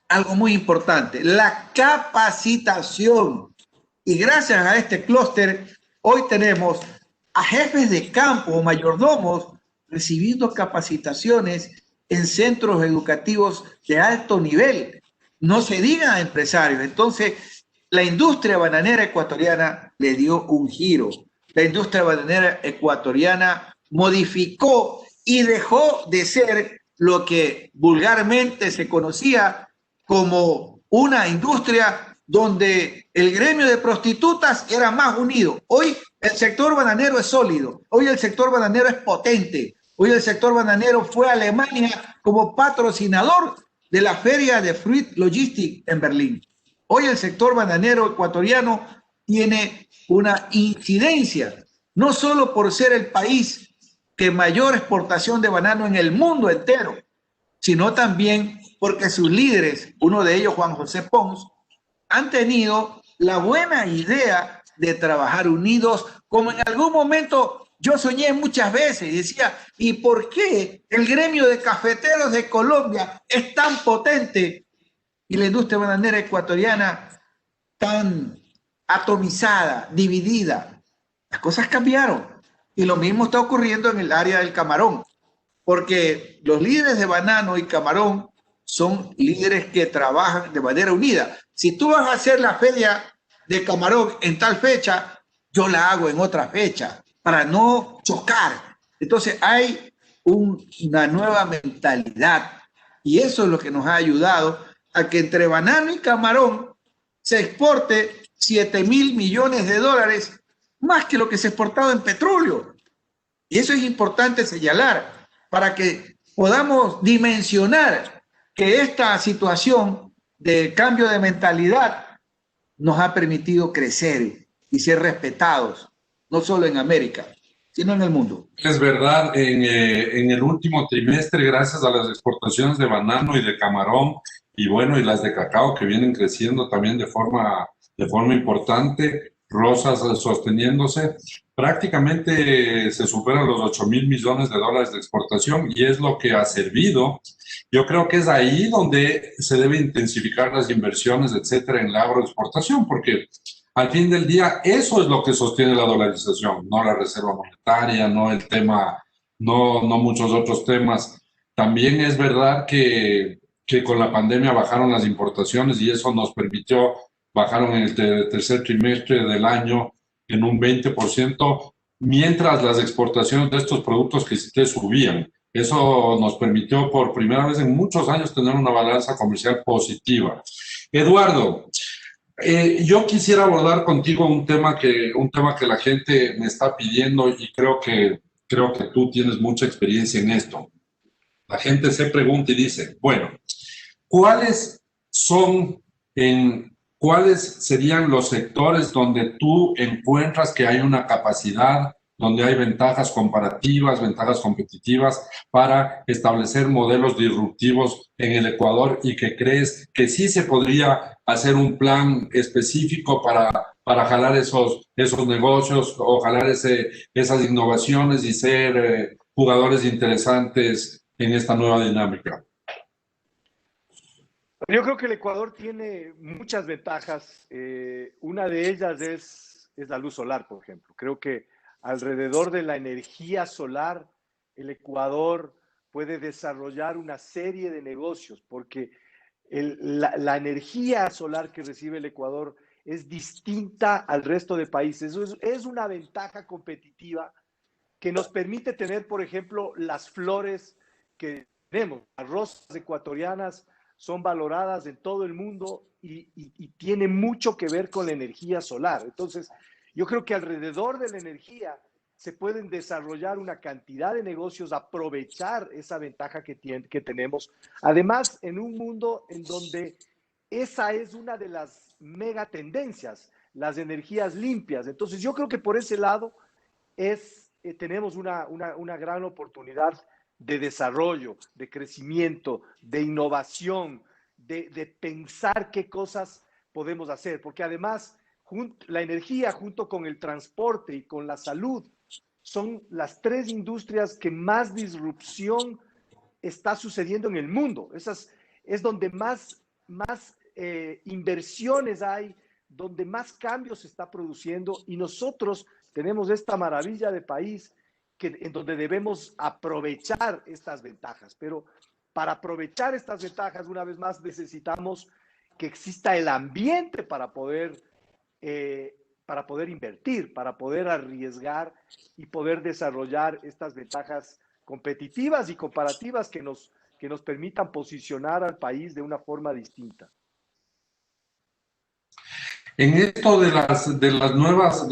Algo muy importante, la capacitación. Y gracias a este clúster, hoy tenemos a jefes de campo o mayordomos recibiendo capacitaciones en centros educativos de alto nivel. No se diga a empresarios. Entonces, la industria bananera ecuatoriana le dio un giro. La industria bananera ecuatoriana modificó y dejó de ser lo que vulgarmente se conocía como una industria donde el gremio de prostitutas era más unido. Hoy el sector bananero es sólido, hoy el sector bananero es potente, hoy el sector bananero fue a Alemania como patrocinador de la feria de Fruit Logistics en Berlín. Hoy el sector bananero ecuatoriano tiene una incidencia, no solo por ser el país que mayor exportación de banano en el mundo entero, sino también porque sus líderes, uno de ellos Juan José Pons, han tenido la buena idea de trabajar unidos, como en algún momento yo soñé muchas veces y decía, ¿y por qué el gremio de cafeteros de Colombia es tan potente y la industria bananera ecuatoriana tan atomizada, dividida? Las cosas cambiaron y lo mismo está ocurriendo en el área del camarón, porque los líderes de banano y camarón son líderes que trabajan de manera unida. Si tú vas a hacer la feria de camarón en tal fecha, yo la hago en otra fecha para no chocar. Entonces hay una nueva mentalidad y eso es lo que nos ha ayudado a que entre banano y camarón se exporte 7.000 millones de dólares más que lo que se ha exportado en petróleo. Y eso es importante señalar para que podamos dimensionar que esta situación de cambio de mentalidad nos ha permitido crecer y ser respetados, no solo en América, sino en el mundo. Es verdad, en el último trimestre, gracias a las exportaciones de banano y de camarón, y bueno, y las de cacao que vienen creciendo también de forma importante, Rosas sosteniéndose, prácticamente se superan los 8.000 millones de dólares de exportación y es lo que ha servido. Yo creo que es ahí donde se debe intensificar las inversiones, etcétera, en la agroexportación, porque al fin del día eso es lo que sostiene la dolarización, no la reserva monetaria, no el tema, no muchos otros temas. También es verdad que con la pandemia bajaron las importaciones y eso nos permitió, bajaron en el tercer trimestre del año en un 20%, mientras las exportaciones de estos productos que sí subían. Eso nos permitió por primera vez en muchos años tener una balanza comercial positiva. Eduardo, yo quisiera abordar contigo un tema que la gente me está pidiendo y creo que tú tienes mucha experiencia en esto. La gente se pregunta y dice, bueno, ¿cuáles serían los sectores donde tú encuentras que hay una capacidad, donde hay ventajas comparativas, ventajas competitivas para establecer modelos disruptivos en el Ecuador y que crees que sí se podría hacer un plan específico para jalar esos negocios o jalar esas innovaciones y ser jugadores interesantes en esta nueva dinámica? Yo creo que el Ecuador tiene muchas ventajas. Una de ellas es la luz solar, por ejemplo. Creo que alrededor de la energía solar, el Ecuador puede desarrollar una serie de negocios, porque la energía solar que recibe el Ecuador es distinta al resto de países. Eso es una ventaja competitiva que nos permite tener, por ejemplo, las flores que tenemos. Las rosas ecuatorianas son valoradas en todo el mundo y tiene mucho que ver con la energía solar. Entonces, yo creo que alrededor de la energía se pueden desarrollar una cantidad de negocios, aprovechar esa ventaja que tenemos. Además, en un mundo en donde esa es una de las mega tendencias, las energías limpias. Entonces, yo creo que por ese lado tenemos una gran oportunidad de desarrollo, de crecimiento, de innovación, de pensar qué cosas podemos hacer, porque además la energía junto con el transporte y con la salud son las tres industrias que más disrupción está sucediendo en el mundo. Esas es donde más inversiones hay, donde más cambios se está produciendo, y nosotros tenemos esta maravilla de país en donde debemos aprovechar estas ventajas. Pero para aprovechar estas ventajas, una vez más, necesitamos que exista el ambiente para poder invertir, para poder arriesgar y poder desarrollar estas ventajas competitivas y comparativas que nos permitan posicionar al país de una forma distinta. En esto de las nuevas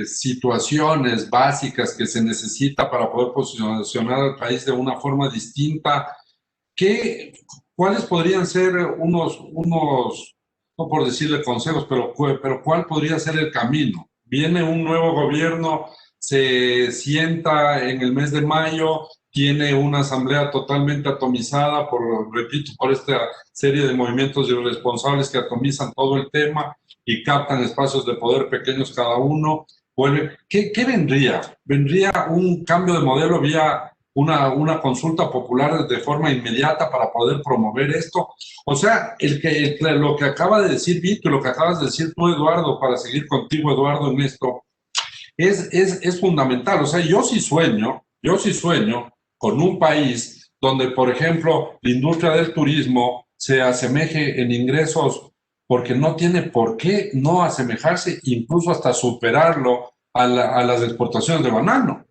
situaciones básicas que se necesita para poder posicionar al país de una forma distinta, ¿cuáles podrían ser unos, no por decirle consejos, pero cuál podría ser el camino? Viene un nuevo gobierno, se sienta en el mes de mayo, tiene una asamblea totalmente atomizada, repito, por esta serie de movimientos irresponsables que atomizan todo el tema y captan espacios de poder pequeños cada uno. ¿Qué vendría? ¿Vendría un cambio de modelo vía una consulta popular de forma inmediata para poder promover esto? O sea, lo que acaba de decir Vito y lo que acabas de decir tú, Eduardo, para seguir contigo, Eduardo, en esto, es fundamental. O sea, yo sí sueño con un país donde, por ejemplo, la industria del turismo se asemeje en ingresos, porque no tiene por qué no asemejarse, incluso hasta superarlo a las exportaciones de banano.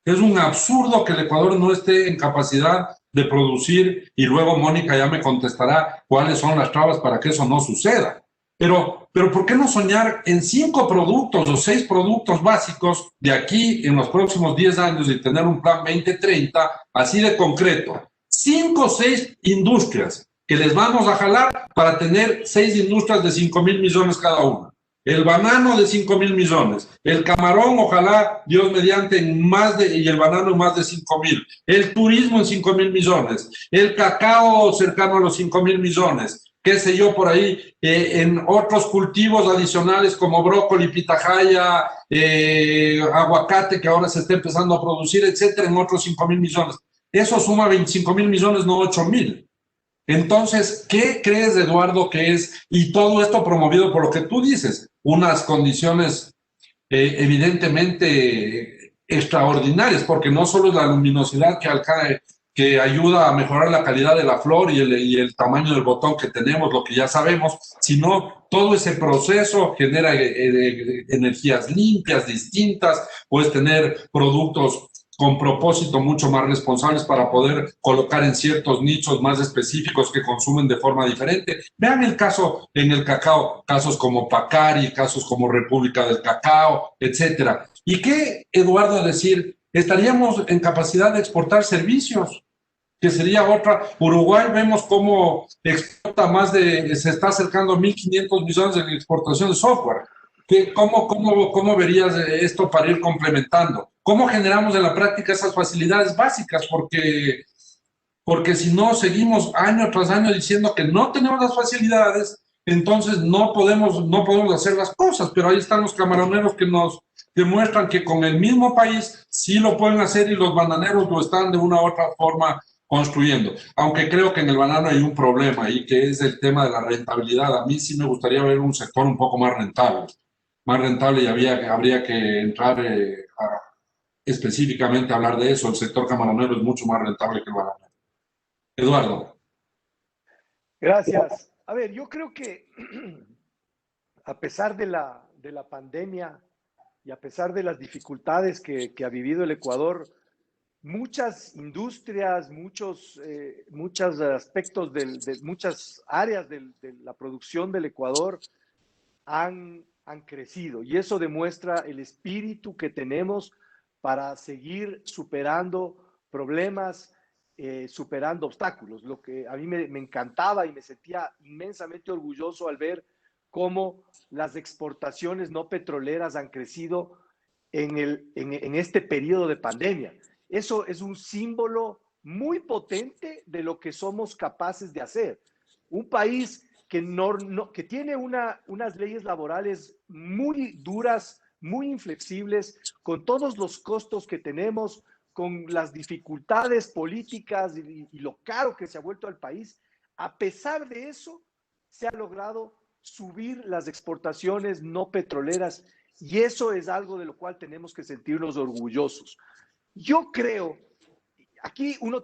Es un absurdo que el Ecuador no esté en capacidad de producir, y luego Mónica ya me contestará cuáles son las trabas para que eso no suceda. Pero ¿por qué no soñar en 5 productos o 6 productos básicos de aquí en los próximos 10 años y tener un plan 2030 así de concreto? 5 o 6 industrias que les vamos a jalar para tener 6 industrias de 5.000 millones cada una. El banano de 5.000 millones, el camarón, ojalá, Dios mediante, y el banano en más de 5.000, el turismo en 5.000 millones, el cacao cercano a los 5.000 millones, qué sé yo, por ahí, en otros cultivos adicionales como brócoli, pitahaya, aguacate, que ahora se está empezando a producir, etcétera, en otros 5.000 millones. Eso suma 25.000 millones, no 8.000. Entonces, ¿qué crees, Eduardo, que es? Y todo esto promovido por lo que tú dices, unas condiciones evidentemente extraordinarias, porque no solo es la luminosidad que ayuda a mejorar la calidad de la flor y el tamaño del botón que tenemos, lo que ya sabemos, sino todo ese proceso genera energías limpias, distintas, puedes tener productos con propósito mucho más responsables para poder colocar en ciertos nichos más específicos que consumen de forma diferente. Vean el caso en el cacao, casos como Pacari, casos como República del Cacao, etcétera. ¿Y qué, Eduardo, decir? Estaríamos en capacidad de exportar servicios, que sería otra. Uruguay vemos cómo exporta se está acercando a 1.500 millones en exportación de software. ¿Cómo verías esto para ir complementando? ¿Cómo generamos en la práctica esas facilidades básicas? Porque si no seguimos año tras año diciendo que no tenemos las facilidades, entonces no podemos hacer las cosas. Pero ahí están los camaroneros que nos demuestran que con el mismo país sí lo pueden hacer, y los bananeros lo están de una u otra forma construyendo. Aunque creo que en el banano hay un problema ahí, que es el tema de la rentabilidad. A mí sí me gustaría ver un sector un poco más rentable, y habría que entrar específicamente a hablar de eso. El sector camaronero es mucho más rentable que el bananero. Eduardo. Gracias. A ver, yo creo que a pesar de la pandemia y a pesar de las dificultades que ha vivido el Ecuador, muchas industrias, muchos aspectos muchas áreas de la producción del Ecuador han crecido y eso demuestra el espíritu que tenemos para seguir superando problemas, superando obstáculos. Lo que a mí me encantaba y me sentía inmensamente orgulloso al ver cómo las exportaciones no petroleras han crecido en este periodo de pandemia. Eso es un símbolo muy potente de lo que somos capaces de hacer. Un país que tiene unas leyes laborales muy duras, muy inflexibles, con todos los costos que tenemos, con las dificultades políticas y lo caro que se ha vuelto al país. A pesar de eso, se ha logrado subir las exportaciones no petroleras y eso es algo de lo cual tenemos que sentirnos orgullosos. Yo creo, aquí uno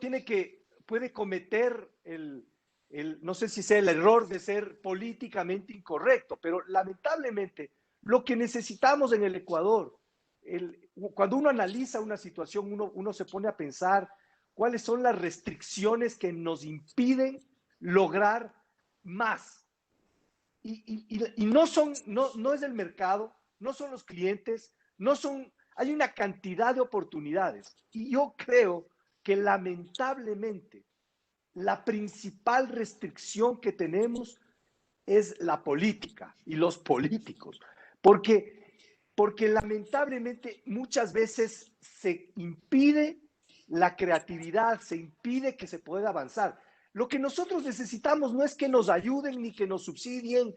puede cometer no sé si sea el error de ser políticamente incorrecto, pero lamentablemente lo que necesitamos en el Ecuador, cuando uno analiza una situación, uno se pone a pensar cuáles son las restricciones que nos impiden lograr más. Y no es el mercado, no son los clientes, hay una cantidad de oportunidades. Y yo creo que lamentablemente la principal restricción que tenemos es la política y los políticos, porque lamentablemente muchas veces se impide la creatividad, se impide que se pueda avanzar. Lo que nosotros necesitamos no es que nos ayuden, ni que nos subsidien,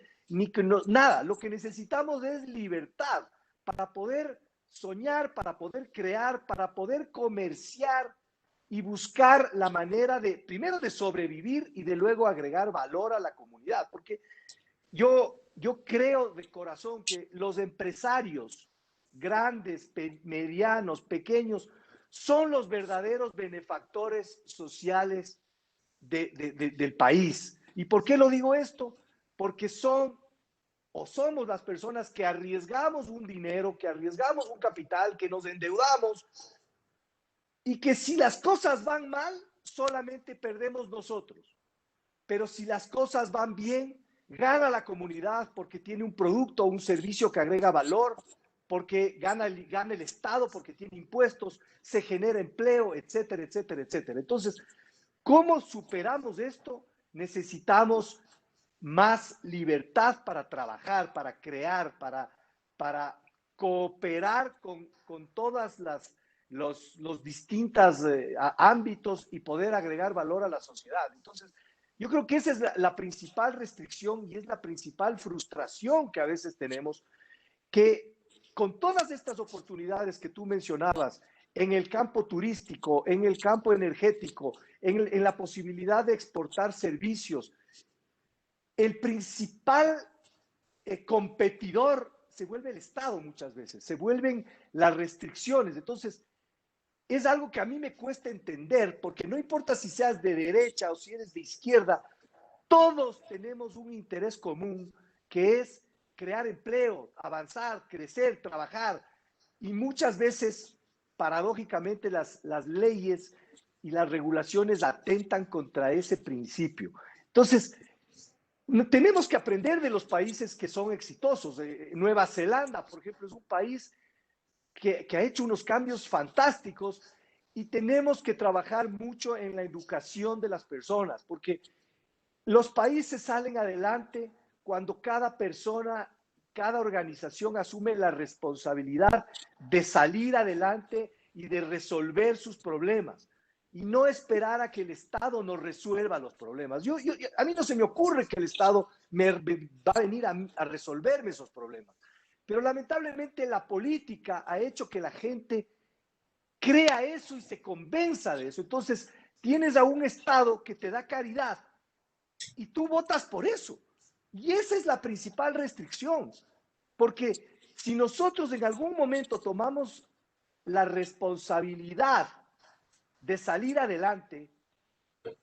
nada. Lo que necesitamos es libertad para poder soñar, para poder crear, para poder comerciar y buscar la manera primero de sobrevivir y de luego agregar valor a la comunidad. Porque yo creo de corazón que los empresarios grandes, medianos, pequeños, son los verdaderos benefactores sociales del país. ¿Y por qué lo digo esto? Porque somos las personas que arriesgamos un dinero, que arriesgamos un capital, que nos endeudamos y que si las cosas van mal, solamente perdemos nosotros. Pero si las cosas van bien, gana la comunidad porque tiene un producto o un servicio que agrega valor, porque gana el Estado, porque tiene impuestos, se genera empleo, etcétera, etcétera, etcétera. Entonces, ¿cómo superamos esto? Necesitamos más libertad para trabajar, para crear, para cooperar con todas los distintos ámbitos y poder agregar valor a la sociedad. Entonces, yo creo que esa es la principal restricción y es la principal frustración que a veces tenemos, que con todas estas oportunidades que tú mencionabas, en el campo turístico, en el campo energético, en la posibilidad de exportar servicios, el principal competidor se vuelve el Estado muchas veces, se vuelven las restricciones. Entonces, es algo que a mí me cuesta entender, porque no importa si seas de derecha o si eres de izquierda, todos tenemos un interés común, que es crear empleo, avanzar, crecer, trabajar. Y muchas veces, paradójicamente, las leyes y las regulaciones atentan contra ese principio. Entonces, tenemos que aprender de los países que son exitosos. Nueva Zelanda, por ejemplo, es un país que ha hecho unos cambios fantásticos y tenemos que trabajar mucho en la educación de las personas, porque los países salen adelante cuando cada persona, cada organización asume la responsabilidad de salir adelante y de resolver sus problemas y no esperar a que el Estado nos resuelva los problemas. A mí no se me ocurre que el Estado va a venir a resolverme esos problemas. Pero lamentablemente la política ha hecho que la gente crea eso y se convenza de eso. Entonces, tienes a un Estado que te da caridad y tú votas por eso. Y esa es la principal restricción. Porque si nosotros en algún momento tomamos la responsabilidad de salir adelante,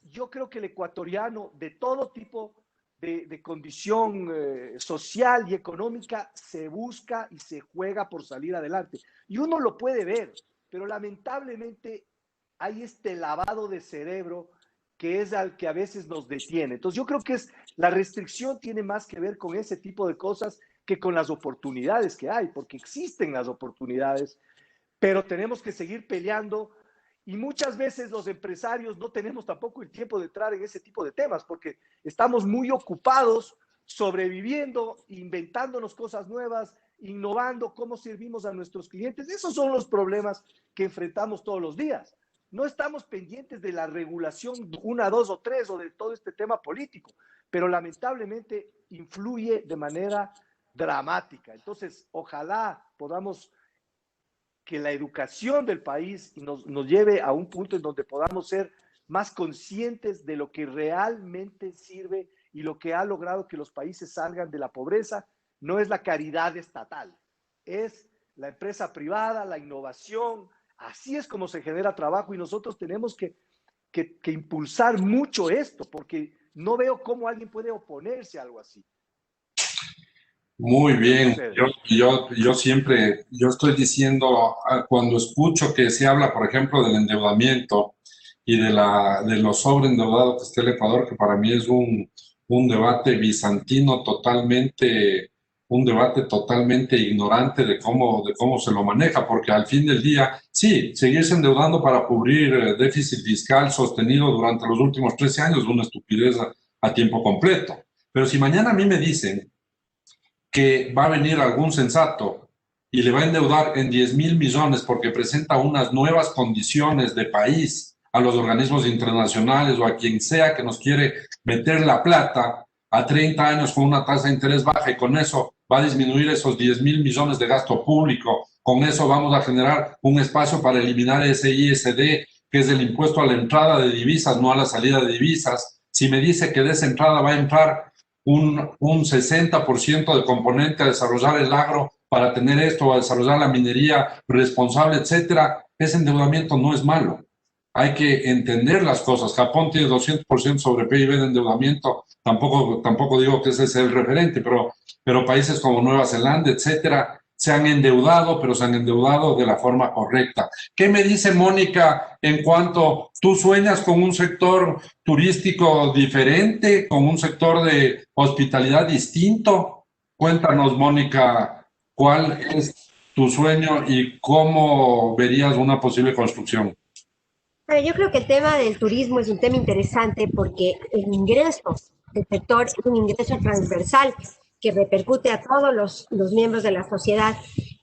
yo creo que el ecuatoriano de todo tipo de condición social y económica se busca y se juega por salir adelante. Y uno lo puede ver, pero lamentablemente hay este lavado de cerebro que es al que a veces nos detiene. Entonces yo creo que la restricción tiene más que ver con ese tipo de cosas que con las oportunidades que hay, porque existen las oportunidades, pero tenemos que seguir peleando. Y muchas veces los empresarios no tenemos tampoco el tiempo de entrar en ese tipo de temas porque estamos muy ocupados sobreviviendo, inventándonos cosas nuevas, innovando cómo servimos a nuestros clientes. Esos son los problemas que enfrentamos todos los días. No estamos pendientes de la regulación 1, 2 o 3 o de todo este tema político, pero lamentablemente influye de manera dramática. Entonces, ojalá podamos que la educación del país nos lleve a un punto en donde podamos ser más conscientes de lo que realmente sirve y lo que ha logrado que los países salgan de la pobreza. No es la caridad estatal, es la empresa privada, la innovación. Así es como se genera trabajo y nosotros tenemos que impulsar mucho esto porque no veo cómo alguien puede oponerse a algo así. Muy bien, yo siempre, yo estoy diciendo, cuando escucho que se habla, por ejemplo, del endeudamiento y de lo sobreendeudado que está el Ecuador, que para mí es un debate bizantino totalmente, un debate totalmente ignorante de cómo se lo maneja, porque al fin del día, sí, seguirse endeudando para cubrir déficit fiscal sostenido durante los últimos 13 años es una estupidez a tiempo completo. Pero si mañana a mí me dicen que va a venir algún sensato y le va a endeudar en 10.000 millones porque presenta unas nuevas condiciones de país a los organismos internacionales o a quien sea que nos quiere meter la plata a 30 años con una tasa de interés baja y con eso va a disminuir esos 10.000 millones de gasto público, con eso vamos a generar un espacio para eliminar ese ISD, que es el impuesto a la entrada de divisas, no a la salida de divisas. Si me dice que de esa entrada va a entrar un 60% de componente a desarrollar el agro para tener esto, a desarrollar la minería responsable, etcétera, ese endeudamiento no es malo. Hay que entender las cosas. Japón tiene 200% sobre PIB de endeudamiento. Tampoco digo que ese sea el referente, pero países como Nueva Zelanda, etcétera, se han endeudado, pero se han endeudado de la forma correcta. ¿Qué me dice Mónica en cuanto tú sueñas con un sector turístico diferente, con un sector de hospitalidad distinto? Cuéntanos, Mónica, ¿cuál es tu sueño y cómo verías una posible construcción? Yo creo que el tema del turismo es un tema interesante porque el ingreso del sector es un ingreso transversal que repercute a todos los miembros de la sociedad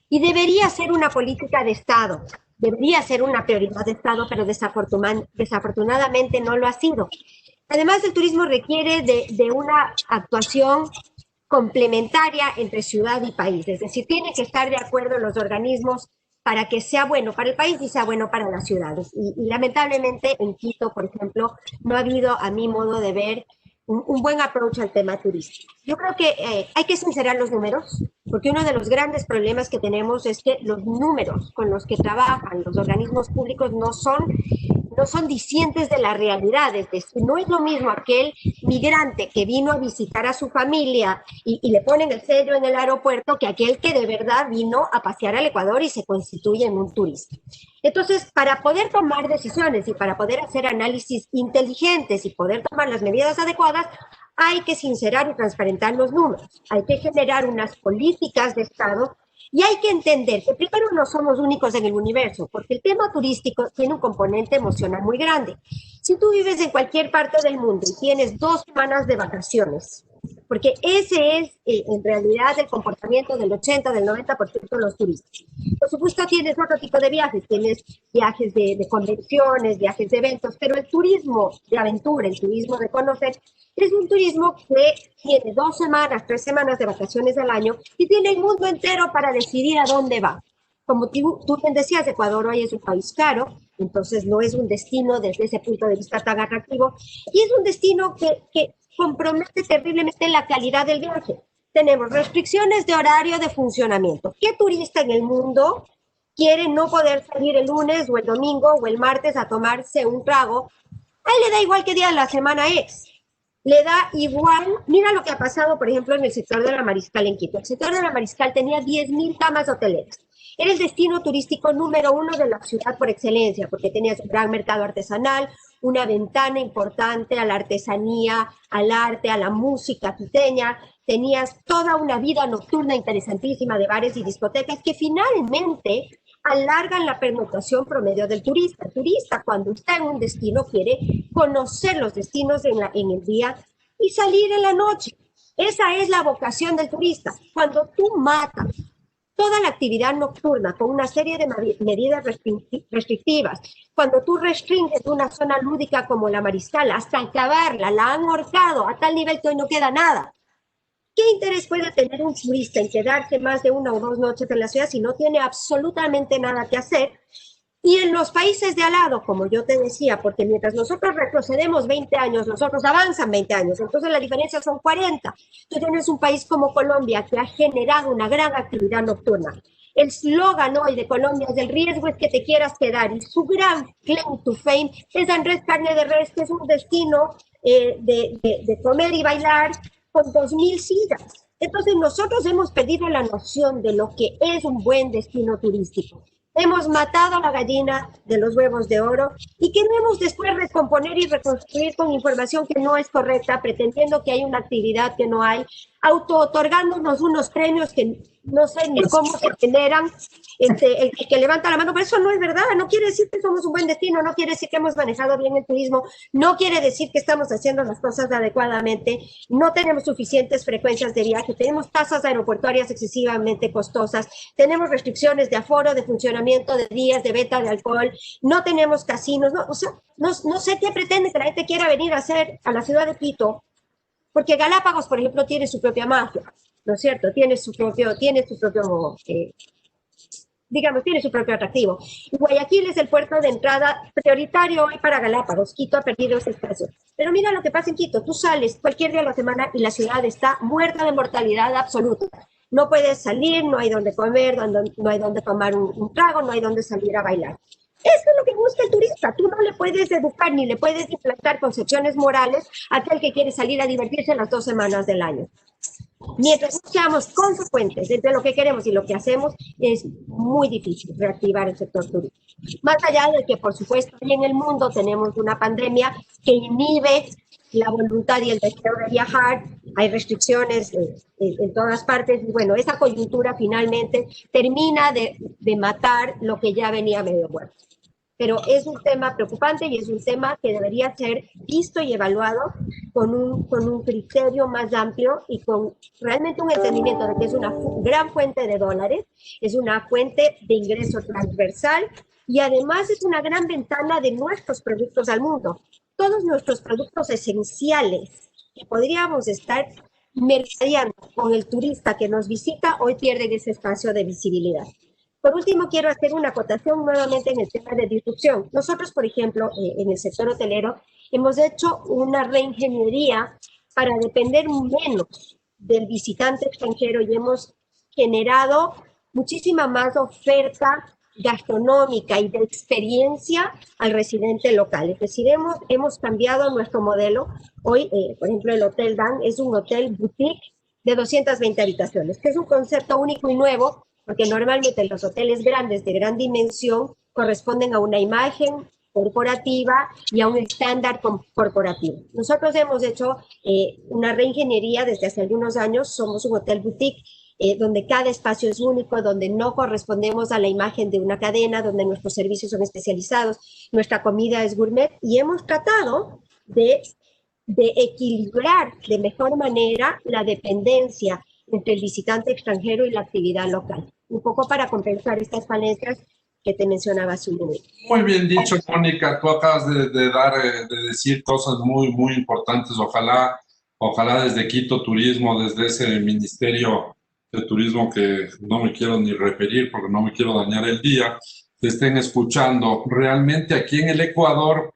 y debería ser una política de Estado, debería ser una prioridad de Estado, pero desafortunadamente no lo ha sido. Además, el turismo requiere de una actuación complementaria entre ciudad y país, es decir, tiene que estar de acuerdo los organismos para que sea bueno para el país y sea bueno para las ciudades. Y lamentablemente en Quito, por ejemplo, no ha habido, a mi modo de ver, un buen approach al tema turístico. Yo creo que hay que sincerar los números, porque uno de los grandes problemas que tenemos es que los números con los que trabajan los organismos públicos no son discientes de la realidad. Es decir, no es lo mismo aquel migrante que vino a visitar a su familia y le ponen el sello en el aeropuerto que aquel que de verdad vino a pasear al Ecuador y se constituye en un turista. Entonces, para poder tomar decisiones y para poder hacer análisis inteligentes y poder tomar las medidas adecuadas, hay que sincerar y transparentar los números. Hay que generar unas políticas de Estado. Y hay que entender que primero no somos únicos en el universo, porque el tema turístico tiene un componente emocional muy grande. Si tú vives en cualquier parte del mundo y tienes 2 semanas de vacaciones, porque ese es en realidad el comportamiento del 80, del 90% de los turistas. Por supuesto tienes otro tipo de viajes, tienes viajes de convenciones, viajes de eventos, pero el turismo de aventura, el turismo de conocer, es un turismo que tiene 2 semanas, 3 semanas de vacaciones al año y tiene el mundo entero para decidir a dónde va. Como tú bien decías, Ecuador hoy es un país caro, entonces no es un destino desde ese punto de vista tan atractivo y es un destino que compromete terriblemente la calidad del viaje. Tenemos restricciones de horario de funcionamiento. ¿Qué turista en el mundo quiere no poder salir el lunes o el domingo o el martes a tomarse un trago? A él le da igual qué día de la semana es. le da igual. Mira lo que ha pasado, por ejemplo, en el sector de la Mariscal en Quito. El sector de la Mariscal tenía 10.000 camas hoteleras. Era el destino turístico número 1 de la ciudad por excelencia, porque tenías un gran mercado artesanal, una ventana importante a la artesanía, al arte, a la música quiteña. Tenías toda una vida nocturna interesantísima de bares y discotecas que finalmente alargan la pernoctación promedio del turista. El turista, cuando está en un destino, quiere conocer los destinos en el día y salir en la noche. Esa es la vocación del turista. Cuando tú matas toda la actividad nocturna con una serie de medidas restrictivas, cuando tú restringes una zona lúdica como la Mariscal hasta acabarla, la han ahorcado a tal nivel que hoy no queda nada. ¿Qué interés puede tener un turista en quedarse más de 1 o 2 noches en la ciudad si no tiene absolutamente nada que hacer? Y en los países de al lado, como yo te decía, porque mientras nosotros retrocedemos 20 años, los otros avanzan 20 años, entonces la diferencia son 40. Tú tienes un país como Colombia que ha generado una gran actividad nocturna. El slogan hoy de Colombia es: el riesgo es que te quieras quedar, y su gran claim to fame es Andrés Carne de Res, que es un destino de comer y bailar con 2.000 sillas. Entonces nosotros hemos perdido la noción de lo que es un buen destino turístico. Hemos matado a la gallina de los huevos de oro y queremos después recomponer y reconstruir con información que no es correcta, pretendiendo que hay una actividad que no hay, auto-otorgándonos unos premios que no sé ni cómo se generan, el que levanta la mano, pero eso no es verdad. No quiere decir que somos un buen destino, no quiere decir que hemos manejado bien el turismo, no quiere decir que estamos haciendo las cosas adecuadamente, no tenemos suficientes frecuencias de viaje, tenemos tasas aeroportuarias excesivamente costosas, tenemos restricciones de aforo, de funcionamiento de días, de venta de alcohol, no tenemos casinos, no, o sea, no sé qué pretende que la gente quiera venir a hacer a la ciudad de Quito, porque Galápagos, por ejemplo, tiene su propia mafia, ¿no es cierto? Tiene su propio tiene su propio atractivo. Y Guayaquil es el puerto de entrada prioritario hoy para Galápagos. Quito ha perdido ese espacio. Pero mira lo que pasa en Quito. Tú sales cualquier día de la semana y la ciudad está muerta de mortalidad absoluta. No puedes salir, no hay donde comer, no hay donde tomar un trago, no hay donde salir a bailar. Eso es lo que busca el turista. Tú no le puedes educar ni le puedes implantar concepciones morales a aquel que quiere salir a divertirse las 2 semanas del año. Mientras no seamos consecuentes entre lo que queremos y lo que hacemos, es muy difícil reactivar el sector turístico. Más allá de que, por supuesto, hoy en el mundo tenemos una pandemia que inhibe la voluntad y el deseo de viajar, hay restricciones en todas partes, y bueno, esa coyuntura finalmente termina de matar lo que ya venía medio muerto. Pero es un tema preocupante y es un tema que debería ser visto y evaluado con un criterio más amplio y con realmente un entendimiento de que es una gran fuente de dólares, es una fuente de ingreso transversal y además es una gran ventana de nuestros productos al mundo. Todos nuestros productos esenciales que podríamos estar mercadeando con el turista que nos visita hoy pierden ese espacio de visibilidad. Por último, quiero hacer una acotación nuevamente en el tema de disrupción. Nosotros, por ejemplo, en el sector hotelero, hemos hecho una reingeniería para depender menos del visitante extranjero y hemos generado muchísima más oferta gastronómica y de experiencia al residente local. Es decir, hemos cambiado nuestro modelo. Hoy, por ejemplo, el Hotel Dan es un hotel boutique de 220 habitaciones, que es un concepto único y nuevo, porque normalmente los hoteles grandes de gran dimensión corresponden a una imagen corporativa y a un estándar corporativo. Nosotros hemos hecho una reingeniería desde hace algunos años, somos un hotel boutique donde cada espacio es único, donde no correspondemos a la imagen de una cadena, donde nuestros servicios son especializados, nuestra comida es gourmet y hemos tratado de equilibrar de mejor manera la dependencia entre el visitante extranjero y la actividad local, un poco para compensar estas falencias que te mencionaba hace un momento. Muy bien dicho, Mónica, tú acabas de decir cosas muy, muy importantes. Ojalá desde Quito Turismo, desde ese Ministerio de Turismo que no me quiero ni referir porque no me quiero dañar el día, te estén escuchando. Realmente aquí en el Ecuador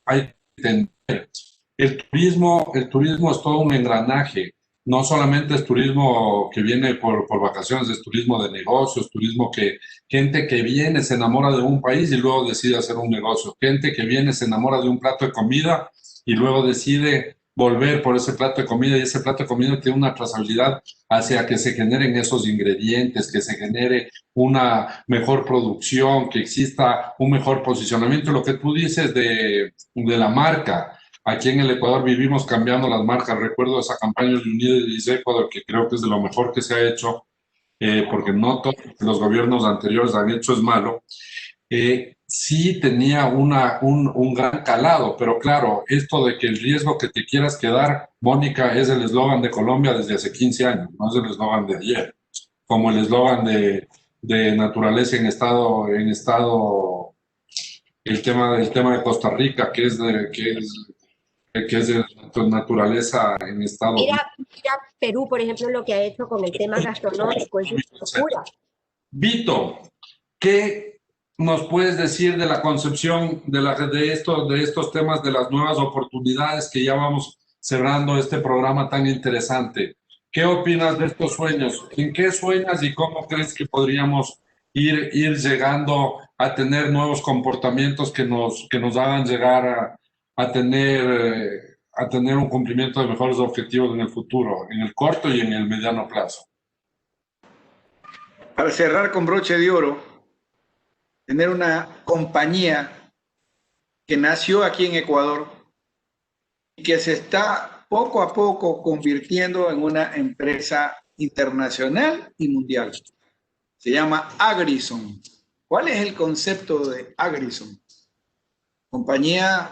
hay que entender, el turismo es todo un engranaje. No solamente es turismo que viene por vacaciones, es turismo de negocios, turismo gente que viene, se enamora de un país y luego decide hacer un negocio. Gente que viene, se enamora de un plato de comida y luego decide volver por ese plato de comida, y ese plato de comida tiene una trazabilidad hacia que se generen esos ingredientes, que se genere una mejor producción, que exista un mejor posicionamiento. Lo que tú dices de la marca. Aquí en el Ecuador vivimos cambiando las marcas. Recuerdo esa campaña de Unides Ecuador, que creo que es de lo mejor que se ha hecho, porque no todos los gobiernos anteriores han hecho es malo. Sí tenía un gran calado, pero claro, esto de que el riesgo que te quieras quedar, Mónica, es el eslogan de Colombia desde hace 15 años, no es el eslogan de ayer, como el eslogan de naturaleza en estado, el tema de Costa Rica, que es de naturaleza en estado. Mira Perú, por ejemplo, lo que ha hecho con el tema gastronómico, es una locura. Vito, ¿qué nos puedes decir de la concepción de estos temas, de las nuevas oportunidades que ya vamos cerrando este programa tan interesante? ¿Qué opinas de estos sueños? ¿En qué sueñas y cómo crees que podríamos ir llegando a tener nuevos comportamientos que nos hagan llegar a tener un cumplimiento de mejores objetivos en el futuro, en el corto y en el mediano plazo? Para cerrar con broche de oro, tener una compañía que nació aquí en Ecuador y que se está poco a poco convirtiendo en una empresa internacional y mundial. Se llama Agrison. ¿Cuál es el concepto de Agrison? Compañía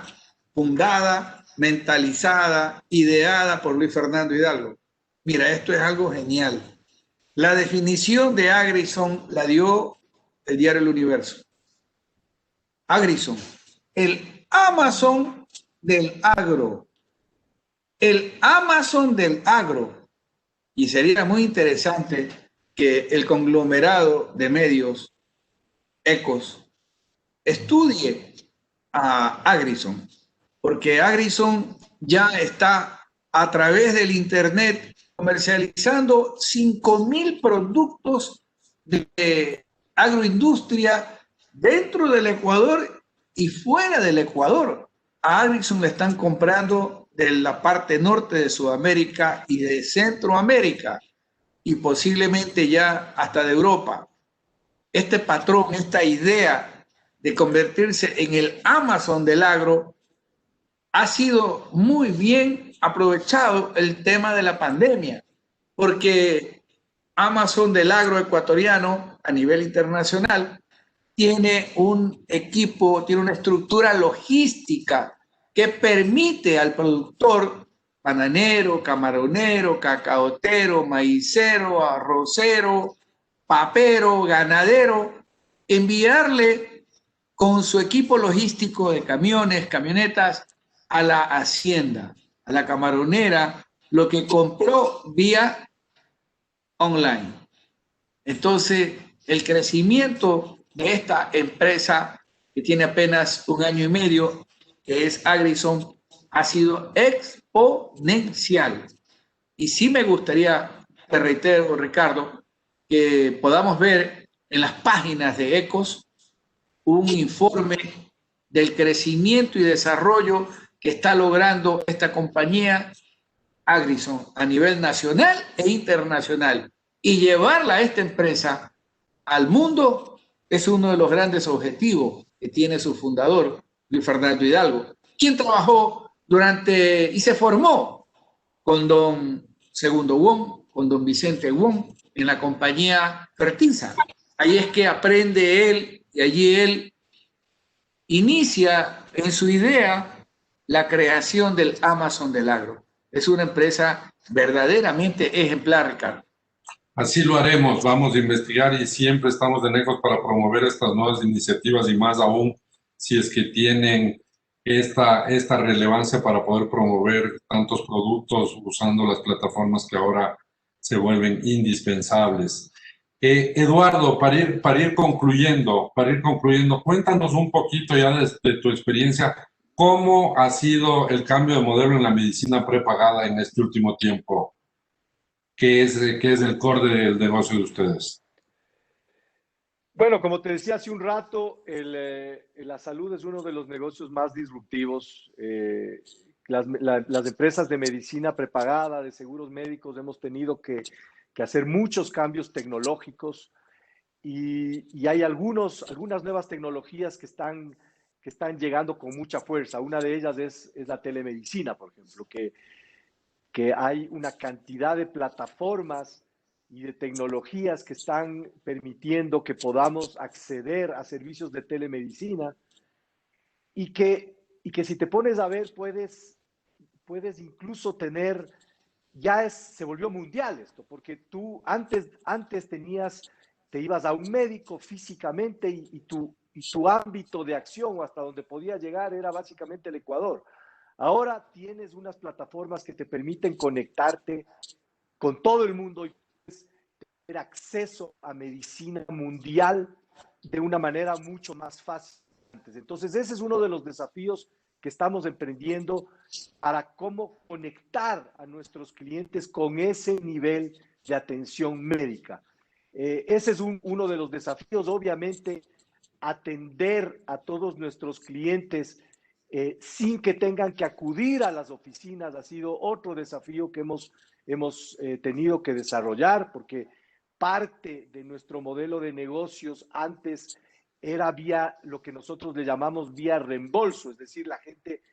fundada, mentalizada, ideada por Luis Fernando Hidalgo. Mira, esto es algo genial. La definición de Agrison la dio el diario El Universo. Agrison, el Amazon del agro. El Amazon del agro. Y sería muy interesante que el conglomerado de medios, Ecos, estudie a Agrison, porque Agrison ya está a través del Internet comercializando 5.000 productos de agroindustria dentro del Ecuador y fuera del Ecuador. A Agrison le están comprando de la parte norte de Sudamérica y de Centroamérica y posiblemente ya hasta de Europa. Este patrón, esta idea de convertirse en el Amazon del agro ha sido muy bien aprovechado el tema de la pandemia, porque Amazon del agro ecuatoriano a nivel internacional tiene un equipo, tiene una estructura logística que permite al productor bananero, camaronero, cacaotero, maicero, arrocero, papero, ganadero, enviarle con su equipo logístico de camiones, camionetas, a la hacienda, a la camaronera, lo que compró vía online. Entonces, el crecimiento de esta empresa, que tiene apenas 1 año y medio, que es Agrison, ha sido exponencial. Y sí me gustaría, te reitero, Ricardo, que podamos ver en las páginas de Ecos un informe del crecimiento y desarrollo que está logrando esta compañía Agrison a nivel nacional e internacional. Y llevarla a esta empresa al mundo es uno de los grandes objetivos que tiene su fundador, Luis Fernando Hidalgo, quien trabajó durante y se formó con don Segundo Wong, con don Vicente Wong, en la compañía Fertinza. Ahí es que aprende él y allí él inicia en su idea la creación del Amazon del agro. Es una empresa verdaderamente ejemplar, Ricardo. Así lo haremos, vamos a investigar y siempre estamos de lejos para promover estas nuevas iniciativas y más aún si es que tienen esta relevancia para poder promover tantos productos usando las plataformas que ahora se vuelven indispensables. Eduardo, para ir concluyendo, cuéntanos un poquito ya de tu experiencia, ¿cómo ha sido el cambio de modelo en la medicina prepagada en este último tiempo? ¿Qué es el core del negocio de ustedes? Bueno, como te decía hace un rato, la salud es uno de los negocios más disruptivos. las empresas de medicina prepagada, de seguros médicos, hemos tenido que hacer muchos cambios tecnológicos y hay algunas nuevas tecnologías que están llegando con mucha fuerza. Una de ellas es la telemedicina, por ejemplo, que hay una cantidad de plataformas y de tecnologías que están permitiendo que podamos acceder a servicios de telemedicina y que si te pones a ver puedes incluso tener, se volvió mundial esto, porque tú antes te ibas a un médico físicamente y tu ámbito de acción o hasta donde podía llegar era básicamente el Ecuador. Ahora tienes unas plataformas que te permiten conectarte con todo el mundo y puedes tener acceso a medicina mundial de una manera mucho más fácil. Entonces, ese es uno de los desafíos que estamos emprendiendo para cómo conectar a nuestros clientes con ese nivel de atención médica. Ese es uno de los desafíos, obviamente, atender a todos nuestros clientes sin que tengan que acudir a las oficinas ha sido otro desafío que hemos tenido que desarrollar, porque parte de nuestro modelo de negocios antes era vía lo que nosotros le llamamos vía reembolso, es decir, la gente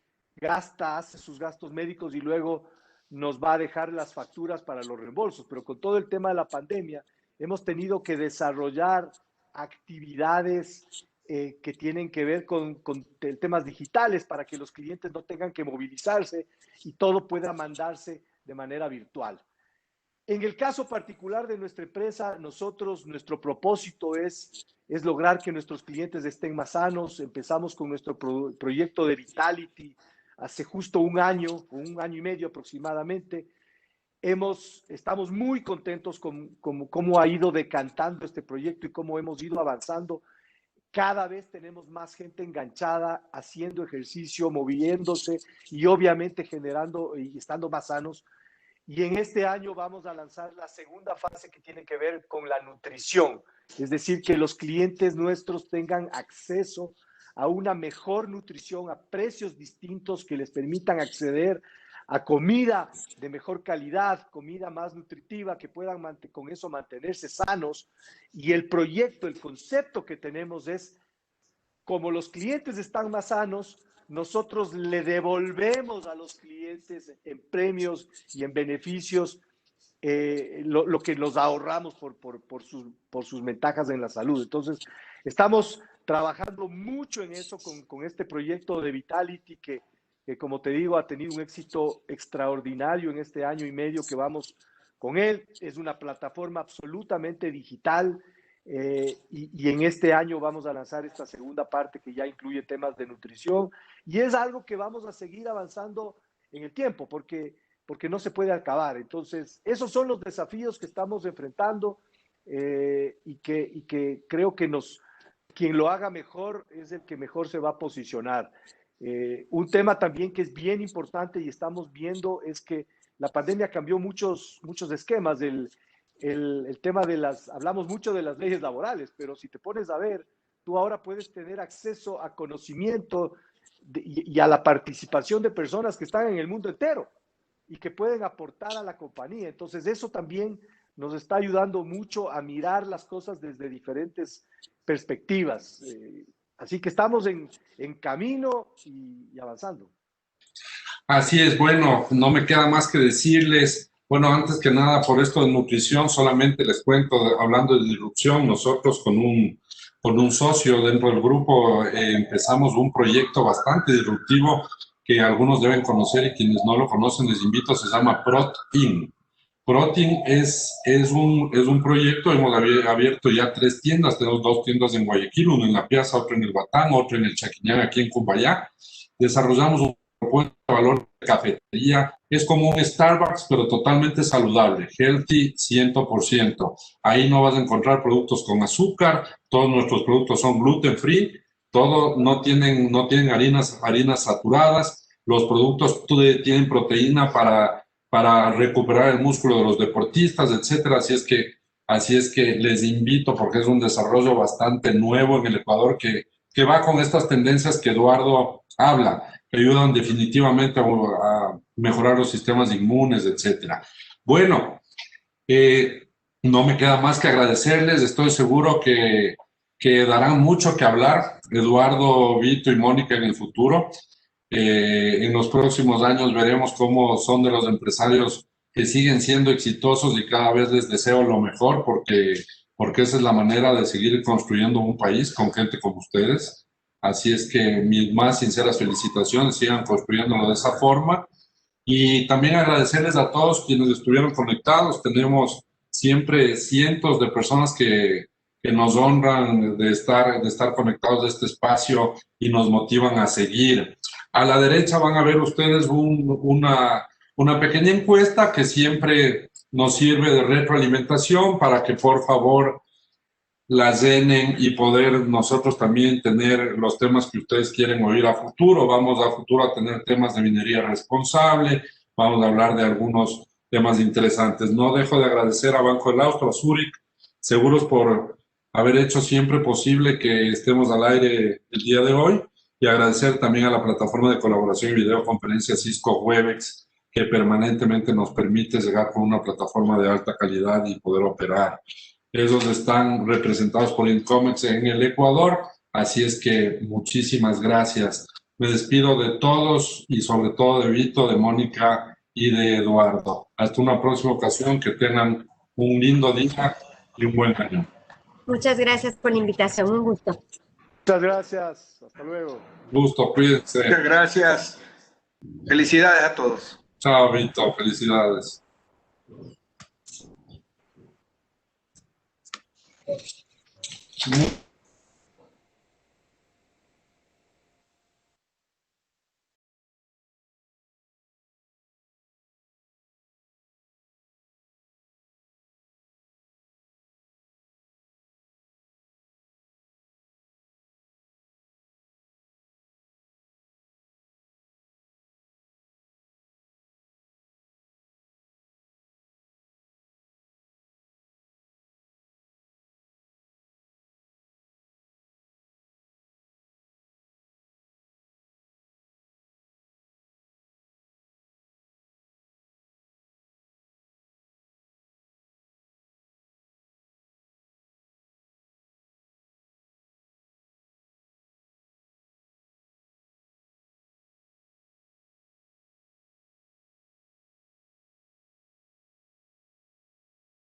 hace sus gastos médicos y luego nos va a dejar las facturas para los reembolsos, pero con todo el tema de la pandemia hemos tenido que desarrollar actividades que tienen que ver con temas digitales para que los clientes no tengan que movilizarse y todo pueda mandarse de manera virtual. En el caso particular de nuestra empresa, nuestro propósito es lograr que nuestros clientes estén más sanos. Empezamos con nuestro proyecto de Vitality hace justo un año y medio aproximadamente. Estamos muy contentos con cómo ha ido decantando este proyecto y cómo hemos ido avanzando. Cada vez tenemos más gente enganchada, haciendo ejercicio, moviéndose y obviamente generando y estando más sanos. Y en este año vamos a lanzar la segunda fase que tiene que ver con la nutrición. Es decir, que los clientes nuestros tengan acceso a una mejor nutrición, a precios distintos que les permitan acceder a comida de mejor calidad, comida más nutritiva, que puedan con eso mantenerse sanos. Y el proyecto, el concepto que tenemos es, como los clientes están más sanos, nosotros le devolvemos a los clientes en premios y en beneficios lo que nos ahorramos por sus ventajas en la salud. Entonces, estamos trabajando mucho en eso con este proyecto de Vitality que como te digo, ha tenido un éxito extraordinario en este año y medio que vamos con él. Es una plataforma absolutamente digital y en este año vamos a lanzar esta segunda parte que ya incluye temas de nutrición y es algo que vamos a seguir avanzando en el tiempo porque no se puede acabar. Entonces, esos son los desafíos que estamos enfrentando y que creo que quien lo haga mejor es el que mejor se va a posicionar. Un tema también que es bien importante y estamos viendo es que la pandemia cambió muchos esquemas. El tema hablamos mucho de las leyes laborales, pero si te pones a ver, tú ahora puedes tener acceso a conocimiento y a la participación de personas que están en el mundo entero y que pueden aportar a la compañía. Entonces, eso también nos está ayudando mucho a mirar las cosas desde diferentes perspectivas. Así que estamos en camino y avanzando. Así es, bueno, no me queda más que decirles, bueno, antes que nada, por esto de nutrición, solamente les cuento, hablando de disrupción, nosotros con un socio dentro del grupo empezamos un proyecto bastante disruptivo que algunos deben conocer y quienes no lo conocen les invito, se llama Protein. Protein es un proyecto, hemos abierto ya 3 tiendas, tenemos 2 tiendas en Guayaquil, una en La Piazza, otra en el Batán, otra en el Chaquiñán, aquí en Cumbayá. Desarrollamos un propuesta de valor de cafetería, es como un Starbucks, pero totalmente saludable, healthy 100%. Ahí no vas a encontrar productos con azúcar, todos nuestros productos son gluten free, no tienen harinas saturadas, los productos tienen proteína para recuperar el músculo de los deportistas, etcétera. Así es que les invito, porque es un desarrollo bastante nuevo en el Ecuador que va con estas tendencias que Eduardo habla. ayudan definitivamente a mejorar los sistemas inmunes, etcétera. Bueno, no me queda más que agradecerles. Estoy seguro que darán mucho que hablar, Eduardo, Vito y Mónica, en el futuro. En los próximos años veremos cómo son de los empresarios que siguen siendo exitosos y cada vez les deseo lo mejor porque esa es la manera de seguir construyendo un país con gente como ustedes. Así es que mis más sinceras felicitaciones, sigan construyéndolo de esa forma. Y también agradecerles a todos quienes estuvieron conectados. Tenemos siempre cientos de personas que nos honran de estar conectados a este espacio y nos motivan a seguir. A la derecha van a ver ustedes una pequeña encuesta que siempre nos sirve de retroalimentación para que por favor la llenen y poder nosotros también tener los temas que ustedes quieren oír a futuro. Vamos a futuro a tener temas de minería responsable, vamos a hablar de algunos temas interesantes. No dejo de agradecer a Banco del Austro, a Zurich, Seguros por haber hecho siempre posible que estemos al aire el día de hoy, y agradecer también a la plataforma de colaboración y videoconferencia Cisco Webex, que permanentemente nos permite llegar con una plataforma de alta calidad y poder operar. Esos están representados por Incomex en el Ecuador, así es que muchísimas gracias. Me despido de todos y sobre todo de Vito, de Mónica y de Eduardo. Hasta una próxima ocasión, que tengan un lindo día y un buen año. Muchas gracias por la invitación, un gusto. Muchas gracias. Hasta luego. Gusto, cuídense. Muchas gracias. Felicidades a todos. Chao, Vito. Felicidades.